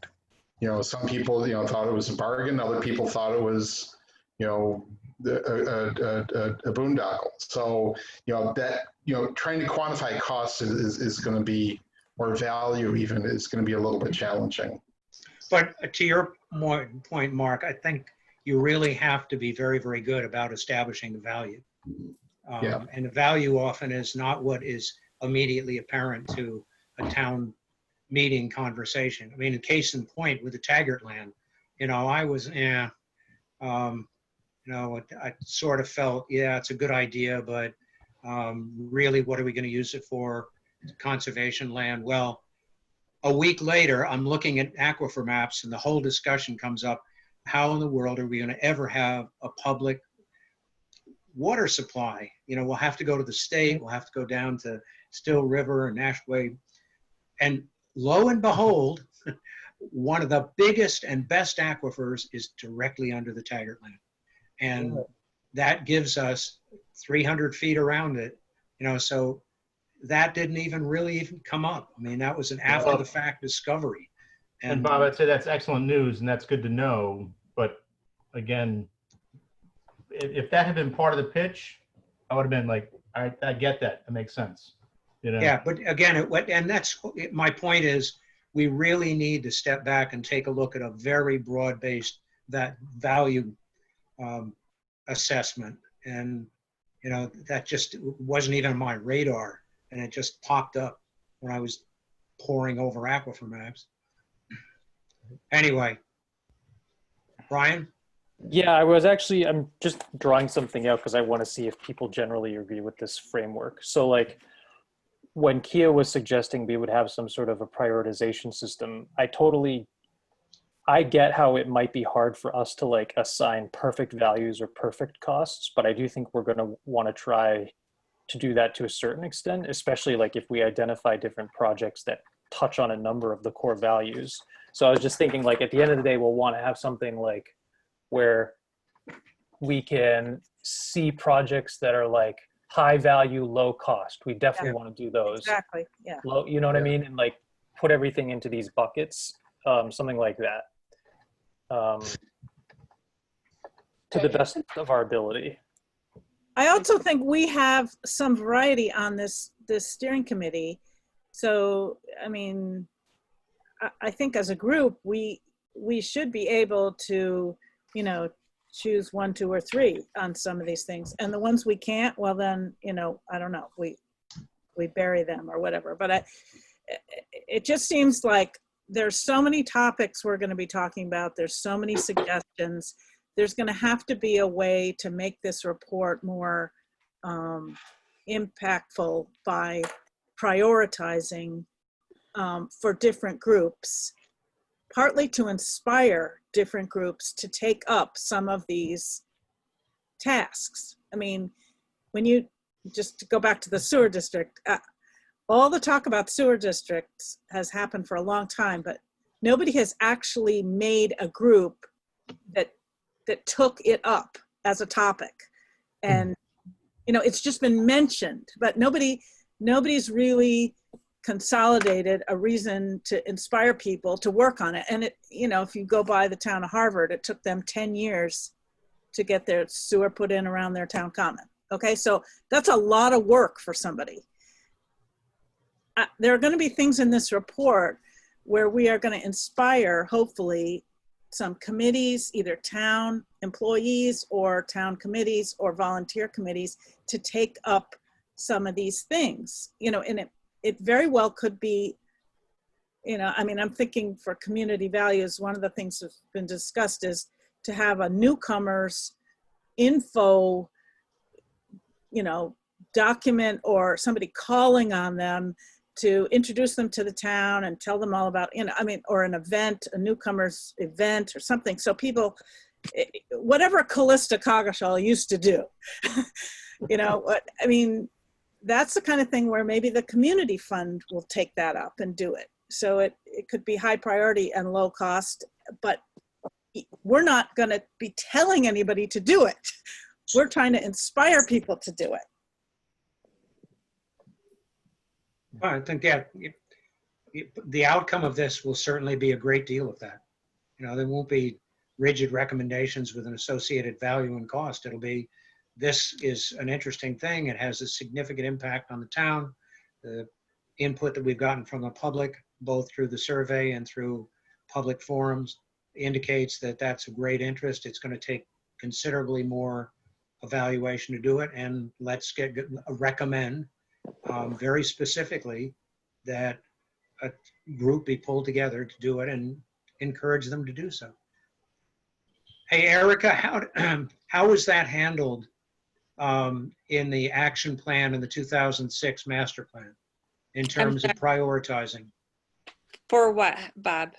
You know, some people, you know, thought it was a bargain. Other people thought it was, you know, a boondoggle. So, you know, that, you know, trying to quantify costs is going to be, or value even, is going to be a little bit challenging. But to your point, Mark, I think you really have to be very, very good about establishing the value. Yeah. And the value often is not what is immediately apparent to a town meeting conversation. I mean, a case in point with the Taggart land, you know, I was, you know, I sort of felt, yeah, it's a good idea, but really, what are we going to use it for? Conservation land. Well, a week later, I'm looking at aquifer maps, and the whole discussion comes up. How in the world are we going to ever have a public water supply? You know, we'll have to go to the state. We'll have to go down to Still River and Nashway. And lo and behold, one of the biggest and best aquifers is directly under the Taggart land. And that gives us 300 feet around it, you know, so that didn't even really come up. I mean, that was an after the fact discovery. And Bob, I'd say that's excellent news, and that's good to know. But again, if that had been part of the pitch, I would have been like, I get that. It makes sense. You know? Yeah, but again, and that's my point is, we really need to step back and take a look at a very broad-based that value assessment. And, you know, that just wasn't even on my radar, and it just popped up when I was poring over aquifer maps. Anyway, Brian? Yeah, I'm just drawing something out because I want to see if people generally agree with this framework. So like when Kia was suggesting we would have some sort of a prioritization system, I get how it might be hard for us to like assign perfect values or perfect costs, but I do think we're going to want to try to do that to a certain extent, especially like if we identify different projects that touch on a number of the core values. So I was just thinking, like, at the end of the day, we'll want to have something like where we can see projects that are like high value, low cost. We definitely want to do those. Exactly, yeah. Low, you know what I mean? And like put everything into these buckets, something like that, to the best of our ability. I also think we have some variety on this steering committee. So, I mean, I think as a group, we should be able to, you know, choose 1, 2, or 3 on some of these things. And the ones we can't, well then, you know, I don't know, we bury them or whatever. But it just seems like there's so many topics we're going to be talking about. There's so many suggestions. There's going to have to be a way to make this report more impactful by prioritizing for different groups, partly to inspire different groups to take up some of these tasks. I mean, when you just go back to the sewer district, all the talk about sewer districts has happened for a long time, but nobody has actually made a group that took it up as a topic. And, you know, it's just been mentioned, but nobody's really consolidated a reason to inspire people to work on it. And it, you know, if you go by the town of Harvard, it took them 10 years to get their sewer put in around their town common. Okay, so that's a lot of work for somebody. There are going to be things in this report where we are going to inspire, hopefully, some committees, either town employees or town committees or volunteer committees, to take up some of these things. You know, and it very well could be, you know, I mean, I'm thinking for community values, one of the things that's been discussed is to have a newcomers info, you know, document, or somebody calling on them to introduce them to the town and tell them all about, you know, I mean, or an event, a newcomers event or something. So people, whatever Callista Coggeshall used to do, you know, what I mean, that's the kind of thing where maybe the community fund will take that up and do it. So it could be high priority and low cost, but we're not going to be telling anybody to do it. We're trying to inspire people to do it. Well, I think, yeah, the outcome of this will certainly be a great deal of that. You know, there won't be rigid recommendations with an associated value and cost. It'll be, this is an interesting thing. It has a significant impact on the town. The input that we've gotten from the public, both through the survey and through public forums, indicates that that's of great interest. It's going to take considerably more evaluation to do it, and let's recommend very specifically that a group be pulled together to do it and encourage them to do so. Hey, Erica, how was that handled in the action plan and the 2006 master plan in terms of prioritizing? For what, Bob?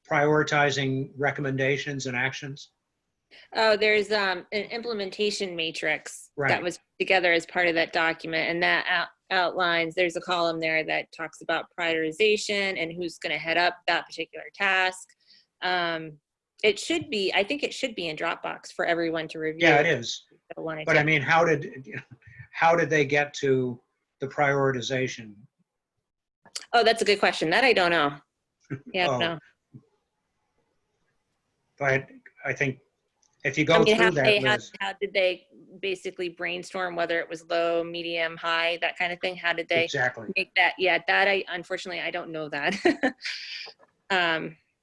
Prioritizing recommendations and actions? Oh, there's an implementation matrix that was put together as part of that document, and that outlines, there's a column there that talks about prioritization and who's going to head up that particular task. It should be, I think it should be in Dropbox for everyone to review. Yeah, it is. But I mean, how did they get to the prioritization? Oh, that's a good question. That I don't know. Yeah, I don't know. But I think if you go through that, how did they basically brainstorm whether it was low, medium, high, that kind of thing? How did they make that? Yeah, that unfortunately, I don't know that.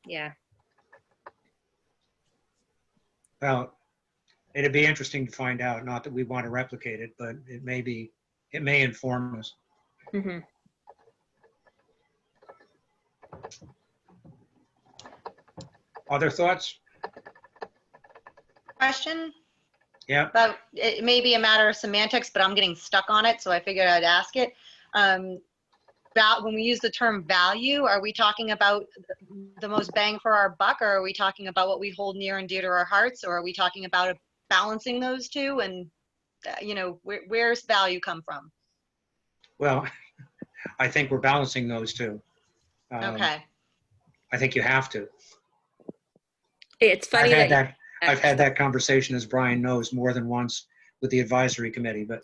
Yeah. Well, it'd be interesting to find out. Not that we want to replicate it, but it may inform us. Mm-hmm. Other thoughts? Question? Yeah. But it may be a matter of semantics, but I'm getting stuck on it, so I figured I'd ask it. When we use the term value, are we talking about the most bang for our buck, or are we talking about what we hold near and dear to our hearts, or are we talking about balancing those two? And you know, where's value come from? Well, I think we're balancing those two. Okay. I think you have to. It's funny I've had that conversation, as Brian knows, more than once with the advisory committee, but.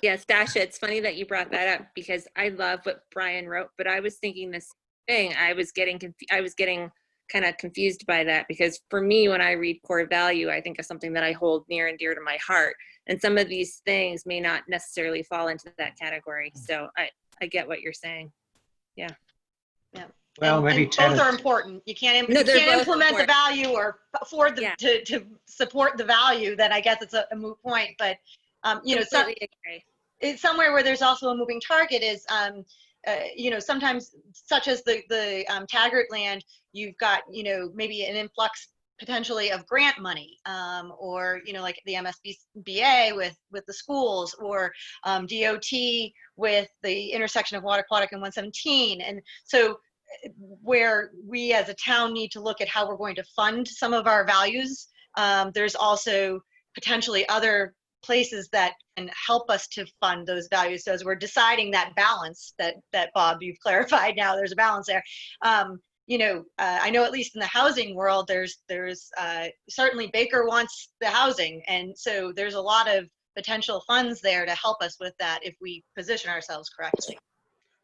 Yes, Dasha, it's funny that you brought that up, because I love what Brian wrote, but I was thinking this thing. I was getting kind of confused by that, because for me, when I read core value, I think of something that I hold near and dear to my heart. And some of these things may not necessarily fall into that category. So I get what you're saying. Yeah. Yeah. Well, maybe both are important. You can't implement the value or afford to support the value. Then I guess it's a moot point. But you know, it's somewhere where there's also a moving target is sometimes, such as the Taggart land, you've got, maybe an influx potentially of grant money, or, like the MSBA with the schools, or DOT with the intersection of Water Aquatic and 117. And so where we as a town need to look at how we're going to fund some of our values, there's also potentially other places that can help us to fund those values. So as we're deciding that balance that Bob, you've clarified now, there's a balance there. I know at least in the housing world, there's certainly Baker wants the housing. And so there's a lot of potential funds there to help us with that if we position ourselves correctly.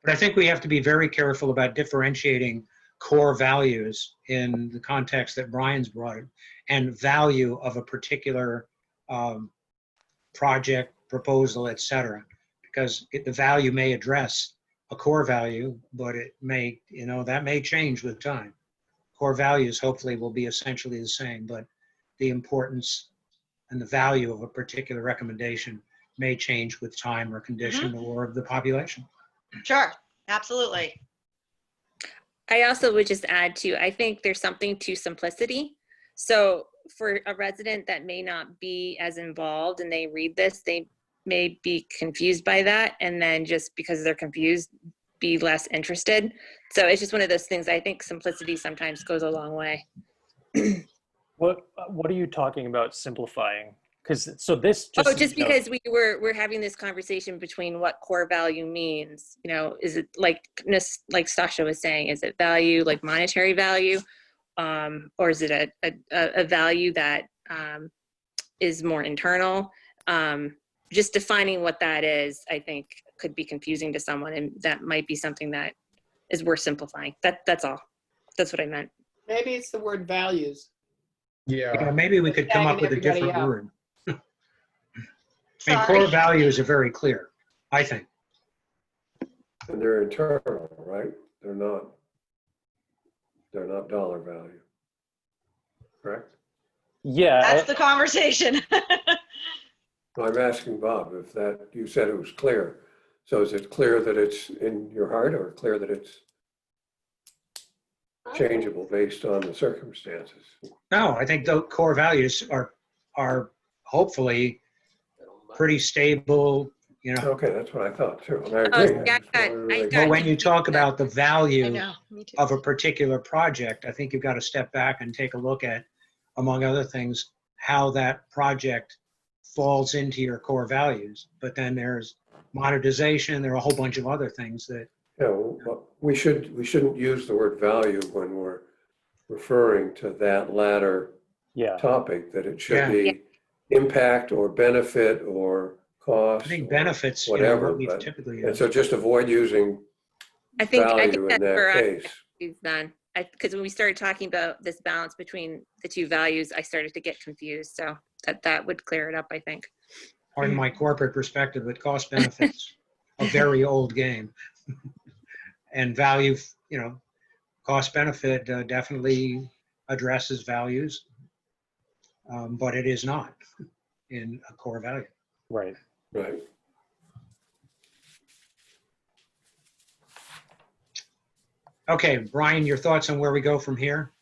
But I think we have to be very careful about differentiating core values in the context that Brian's brought it, and value of a particular project, proposal, etc. Because the value may address a core value, but it may, that may change with time. Core values hopefully will be essentially the same, but the importance and the value of a particular recommendation may change with time or condition or the population. Sure, absolutely. I also would just add to, I think there's something to simplicity. So for a resident that may not be as involved and they read this, they may be confused by that. And then just because they're confused, be less interested. So it's just one of those things. I think simplicity sometimes goes a long way. What are you talking about simplifying? Because this just because we're having this conversation between what core value means. Is it like Stasha was saying, is it value like monetary value, or is it a value that is more internal? Just defining what that is, I think, could be confusing to someone, and that might be something that is worth simplifying. That's all. That's what I meant. Maybe it's the word values. Yeah. Maybe we could come up with a Everybody different out. word. I mean, core values are very clear, I think. And they're internal, right? They're not dollar value, correct? Yeah. That's the conversation. I'm asking Bob if that, you said it was clear. So is it clear that it's in your heart, or clear that it's changeable based on the circumstances? No, I think the core values are hopefully pretty stable, Okay, that's what I thought too. And I Oh, agree. yeah, But when you talk about the I value know, me too. of a particular project, I think you've got to step back and take a look at, among other things, how that project falls into your core values. But then there's monetization, there are a whole bunch of other things that, Yeah, well, we shouldn't use the word value when we're referring to that latter topic, that it should be impact or benefit or cost. I think benefits, whatever, what we've but, typically and used. so just avoid using I think value in that's that where case. I've done. Because when we started talking about this balance between the two values, I started to get confused. So that would clear it up, I think. Or in my corporate perspective, but cost benefits, a very old game. And value, cost benefit definitely addresses values, but it is not in a core value. Right. Right. Okay, Brian, your thoughts on where we go from here?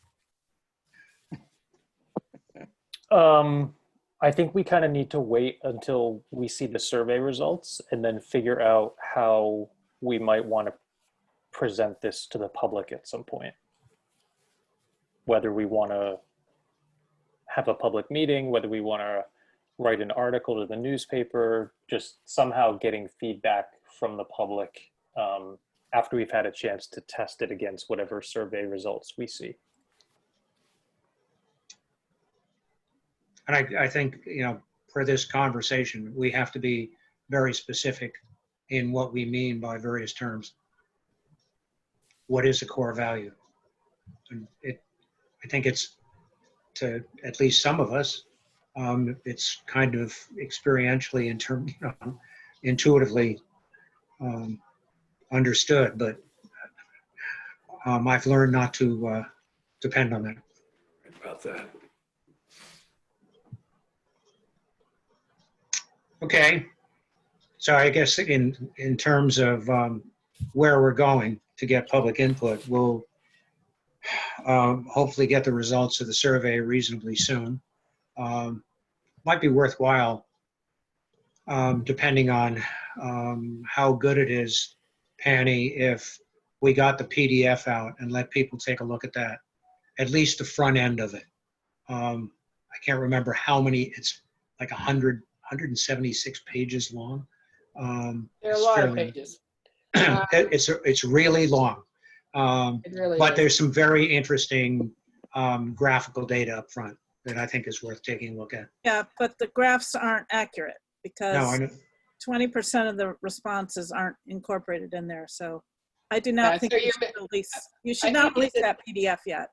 I think we kind of need to wait until we see the survey results and then figure out how we might want to present this to the public at some point. Whether we want to have a public meeting, whether we want to write an article to the newspaper, just somehow getting feedback from the public after we've had a chance to test it against whatever survey results we see. And I think, for this conversation, we have to be very specific in what we mean by various terms. What is a core value? And I think it's, to at least some of us, it's kind of experientially intuitively understood, but I've learned not to depend on that. About that. Okay, so I guess in terms of where we're going to get public input. We'll hopefully get the results of the survey reasonably soon. Might be worthwhile, depending on how good it is, Penny, if we got the PDF out and let people take a look at that, at least the front end of it. I can't remember how many, it's like 176 pages long. There are a It's lot of fairly- pages. It's really long. It really But is. there's some very interesting graphical data up front that I think is worth taking a look at. Yeah, but the graphs aren't accurate No, I because know. 20% of the responses aren't incorporated in there. So I do Yeah, not think so you should release, you I should not think release it's a- that PDF yet.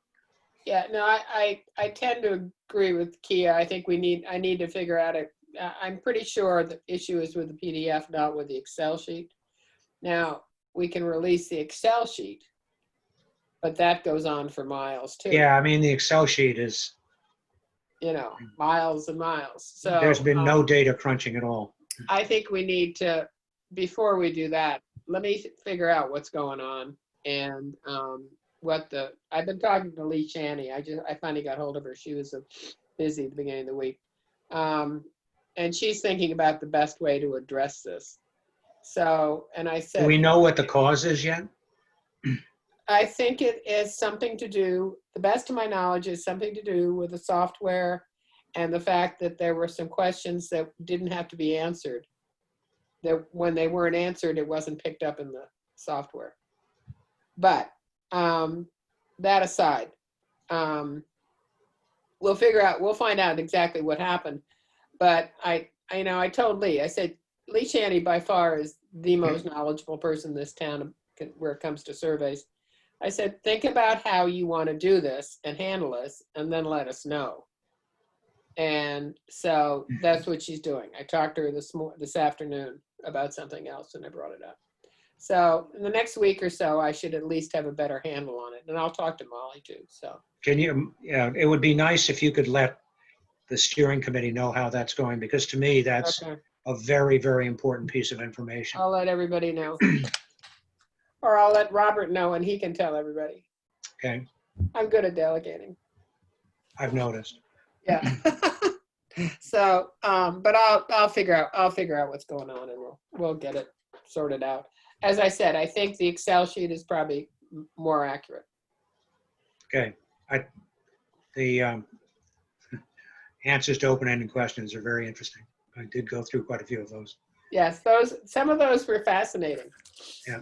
Yeah, no, I tend to agree with Kia. I think I need to figure out I'm pretty sure the issue is with the PDF, not with the Excel sheet. Now, we can release the Excel sheet, but that goes on for miles too. Yeah, I mean, the Excel sheet is, You know, miles and miles. So there's been no data crunching at all. I think we need to, before we do that, let me figure out what's going on and I've been talking to Lee Shanny. I finally got hold of her. She was busy at the beginning of the week. And she's thinking about the best way to address this. So, and I said, Do we know what the cause is yet? I think it is something to do, the best of my knowledge is something to do with the software and the fact that there were some questions that didn't have to be answered. That when they weren't answered, it wasn't picked up in the software. But that aside, we'll find out exactly what happened. But I told Lee, I said, Lee Shanny by far is the most knowledgeable person in this town where it comes to surveys. I said, think about how you want to do this and handle this, and then let us know. And so that's what she's doing. I talked to her this afternoon about something else, and I brought it up. So in the next week or so, I should at least have a better handle on it, and I'll talk to Molly too. So Can you, yeah, it would be nice if you could let the steering committee know how that's going, because to me, that's okay, a very, very important piece of information. I'll let everybody know, or I'll let Robert know, and he can tell everybody. Okay, I'm good at delegating. I've noticed. Yeah. So, but I'll figure out what's going on, and we'll get it sorted out. As I said, I think the Excel sheet is probably more accurate. Okay, the answers to open-ended questions are very interesting. I did go through quite a few of those. Yes, some of those were fascinating. Yeah.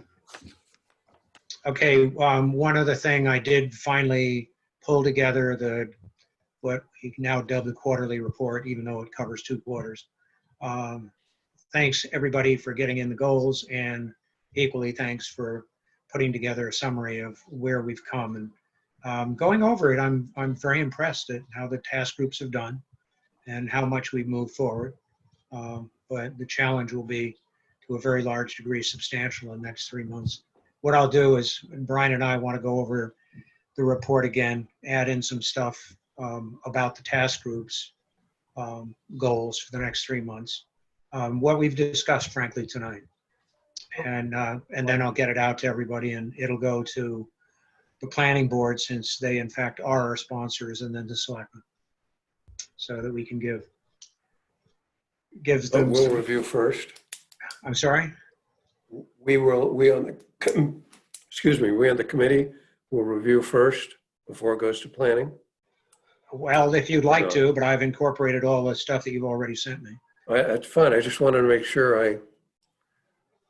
Okay, one other thing, I did finally pull together what we now dub the quarterly report, even though it covers 2 quarters. Thanks everybody for getting in the goals, and equally thanks for putting together a summary of where we've come. And going over it, I'm very impressed at how the task groups have done and how much we've moved forward. But the challenge will be, to a very large degree, substantial in the next 3 months. What I'll do is, Brian and I want to go over the report again, add in some stuff about the task groups goals for the next 3 months. What we've discussed, frankly, tonight. And then I'll get it out to everybody, and it'll go to the planning board, since they in fact are our sponsors, and then the selectmen, so that we can give But them. we'll review first. I'm sorry? We on the committee will review first before it goes to planning. Well, if you'd like to, but I've incorporated all the stuff that you've already sent me. That's fine. I just wanted to make sure I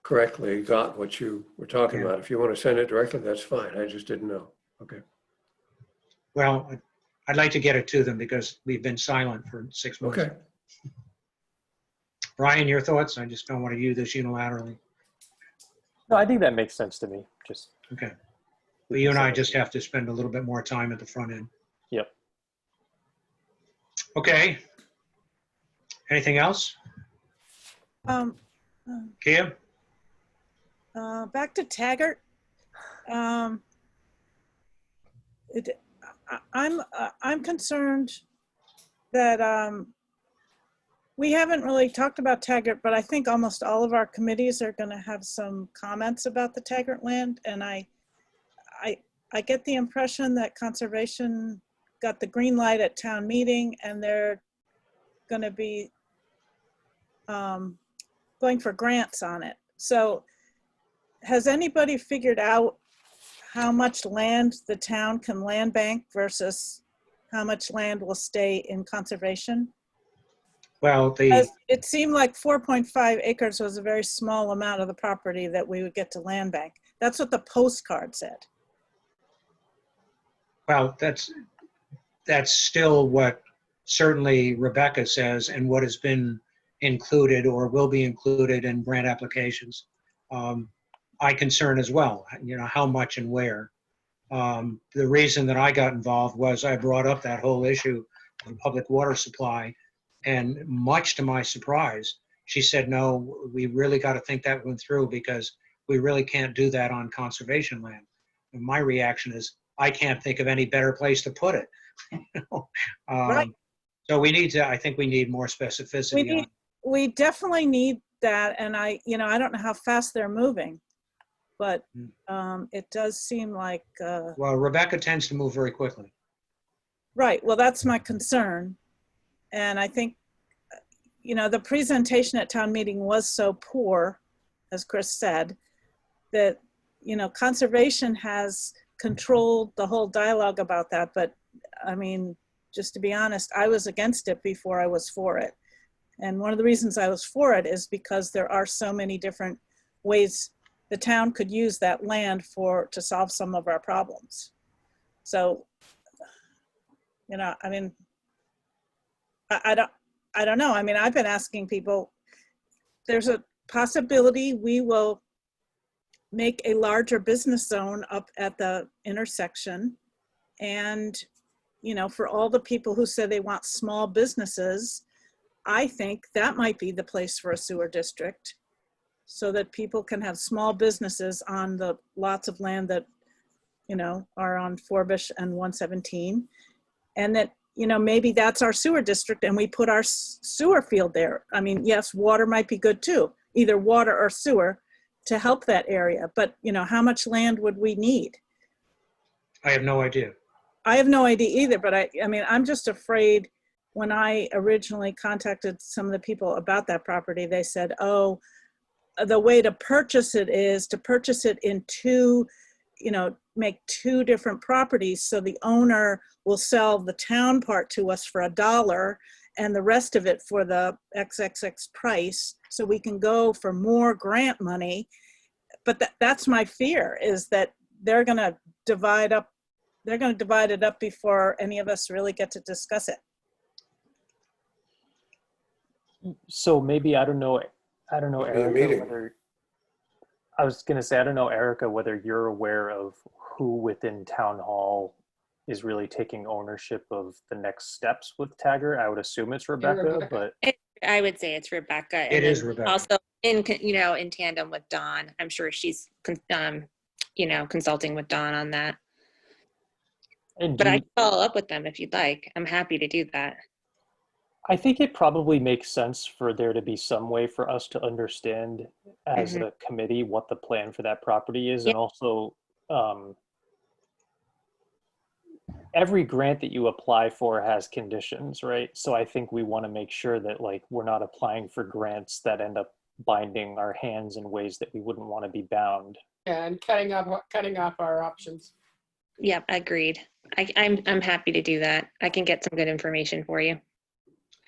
correctly got what you were talking Yeah. about. If you want to send it directly, that's fine. I just didn't know. Okay. Well, I'd like to get it to them because we've been silent for 6 months. Okay. Brian, your thoughts? I just don't want to do this unilaterally. No, I think that makes sense to me. Just Okay. But you and I just have to spend a little bit more time at the front end. Yep. Okay. Anything else? Kia? Back to Taggart. I'm concerned that we haven't really talked about Taggart, but I think almost all of our committees are going to have some comments about the Taggart land. And I get the impression that conservation got the green light at town meeting, and they're going to be going for grants on it. So has anybody figured out how much land the town can land bank versus how much land will stay in conservation? Well, It seemed like 4.5 acres was a very small amount of the property that we would get to land bank. That's what the postcard said. well, that's still what certainly Rebecca says and what has been included or will be included in grant applications. I concern as well, you know, how much and where. The reason that I got involved was I brought up that whole issue of public water supply, and much to my surprise, she said, no, we really got to think that one through because we really can't do that on conservation land. And my reaction is, I can't think of any better place to put it. You know? Right. So we need to, I think we need more specificity. We definitely need that. And I don't know how fast they're moving, but it does seem like. Well, Rebecca tends to move very quickly. Right. Well, that's my concern. And I think, the presentation at town meeting was so poor, as Chris said, that, conservation has controlled the whole dialogue about that. But I mean, just to be honest, I was against it before I was for it. And one of the reasons I was for it is because there are so many different ways the town could use that land to solve some of our problems. So, I mean, I don't know. I mean, I've been asking people, there's a possibility we will make a larger business zone up at the intersection. And, for all the people who say they want small businesses, I think that might be the place for a sewer district so that people can have small businesses on the lots of land that, are on Forbush and 117. And that, maybe that's our sewer district and we put our sewer field there. I mean, yes, water might be good too, either water or sewer to help that area. But, how much land would we need? I have no idea. I have no idea either, but I mean, I'm just afraid. When I originally contacted some of the people about that property, they said, oh, the way to purchase it is to purchase it in two, make two different properties. So the owner will sell the town part to us for $1 and the rest of it for the XXX price. So we can go for more grant money. But that's my fear, is that they're going to divide it up before any of us really get to discuss it. So maybe, I don't know, Erica, meeting. whether, I was going to say, I don't know, Erica, whether you're aware of who within Town Hall is really taking ownership of the next steps with Taggart. I would assume it's Rebecca, but. I would say it's Rebecca. It is Rebecca. Also in tandem with Dawn. I'm sure she's, consulting with Dawn on that. But I can follow up with them if you'd like. I'm happy to do that. I think it probably makes sense for there to be some way for us to understand as a committee what the plan for that property is. And also, every grant that you apply for has conditions, right? So I think we want to make sure that we're not applying for grants that end up binding our hands in ways that we wouldn't want to be bound. Yeah, and cutting off our options. Yep, agreed. I'm happy to do that. I can get some good information for you.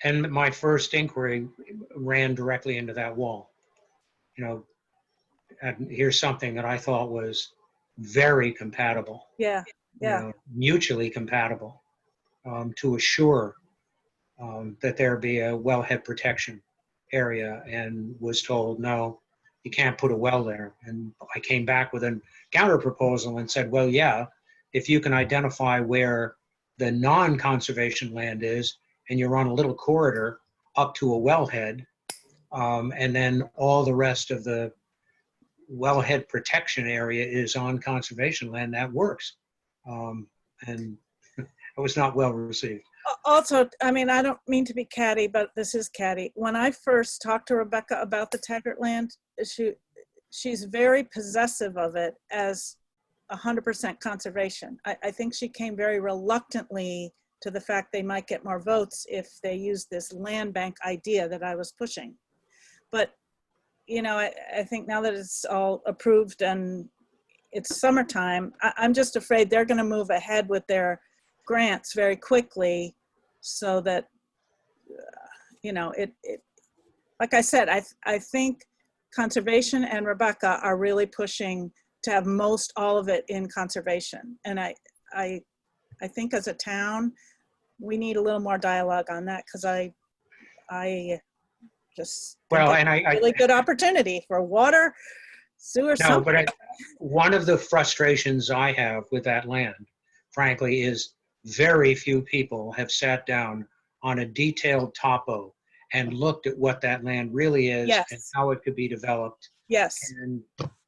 And my first inquiry ran directly into that wall. And here's something that I thought was very compatible. Yeah. Mutually compatible, to assure that there be a wellhead protection area, and was told, no, you can't put a well there. And I came back with a counter proposal and said, well, yeah, if you can identify where the non-conservation land is, and you're on a little corridor up to a wellhead, and then all the rest of the wellhead protection area is on conservation land, that works. And it was not well received. Also, I mean, I don't mean to be catty, but this is catty. When I first talked to Rebecca about the Taggart land, she's very possessive of it as 100% conservation. I think she came very reluctantly to the fact they might get more votes if they use this land bank idea that I was pushing. But, you know, I think now that it's all approved and it's summertime, I'm just afraid they're going to move ahead with their grants very quickly so that, you know, like I said, I think conservation and Rebecca are really pushing to have most all of it in conservation. And I think as a town, we need a little more dialogue on that, because I just think Well, it's and a really good opportunity for water, sewer, no, something. but one of the frustrations I have with that land, frankly, is very few people have sat down on a detailed topo and looked at what that land really is Yes. and how it could be developed. Yes. And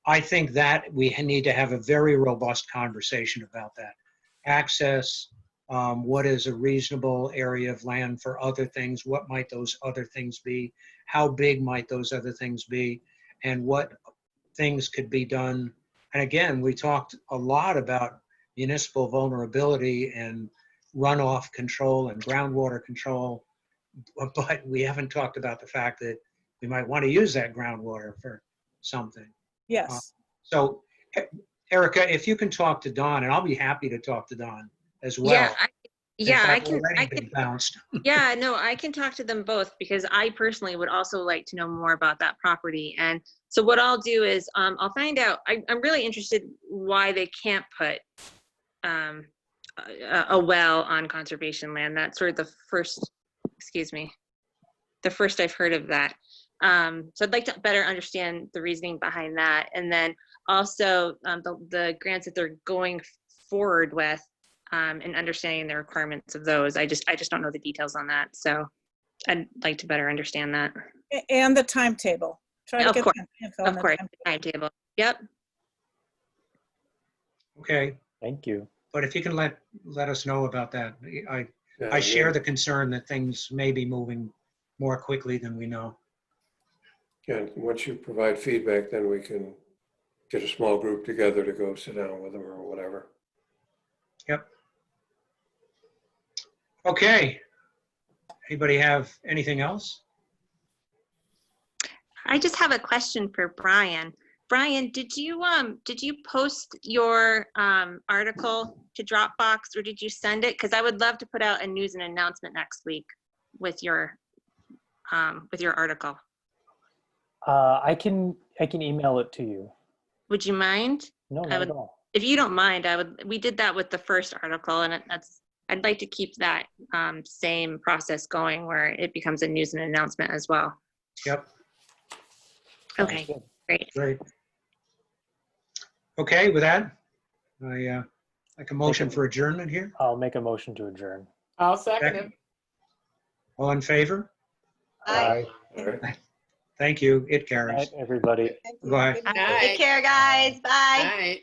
I think that we need to have a very robust conversation about that. Access, what is a reasonable area of land for other things? What might those other things be? How big might those other things be? And what things could be done? And again, we talked a lot about municipal vulnerability and runoff control and groundwater control, but we haven't talked about the fact that we might want to use that groundwater for something. Yes. So, Erica, if you can talk to Don, and I'll be happy to talk to Don as well. Yeah, since I I've can. already been bounced. Yeah, no, I can talk to them both, because I personally would also like to know more about that property. And so what I'll do is I'll find out. I'm really interested why they can't put a well on conservation land. That's sort of the first, the first I've heard of that. So I'd like to better understand the reasoning behind that. And then also the grants that they're going forward with, and understanding the requirements of those. I just don't know the details on that. So I'd like to better understand that. And the timetable. Try to Of get course, that info on of the course, timetable. timetable. Yep. Okay, Thank you. but if you can let us know about that. I Yeah, share the concern that things may be moving more quickly than we know. Yeah, once you provide feedback, then we can get a small group together to go sit down with them or whatever. Yep. Okay. Anybody have anything else? I just have a question for Brian. Brian, did you post your article to Dropbox, or did you send it? Because I would love to put out a news and announcement next week with your article. I can email it to you. Would you mind? No, not at all. If you don't mind, we did that with the first article, and I'd like to keep that same process going where it becomes a news and announcement as well. Yep. Okay, great. Great. Okay, with that, I like a motion for adjournment here. I'll make a motion to adjourn. I'll second it. All in favor? Bye. All right. Thank you. It Good carries. night, everybody. Thank you. Bye. Good Night. night. Take care, guys. Bye. Night.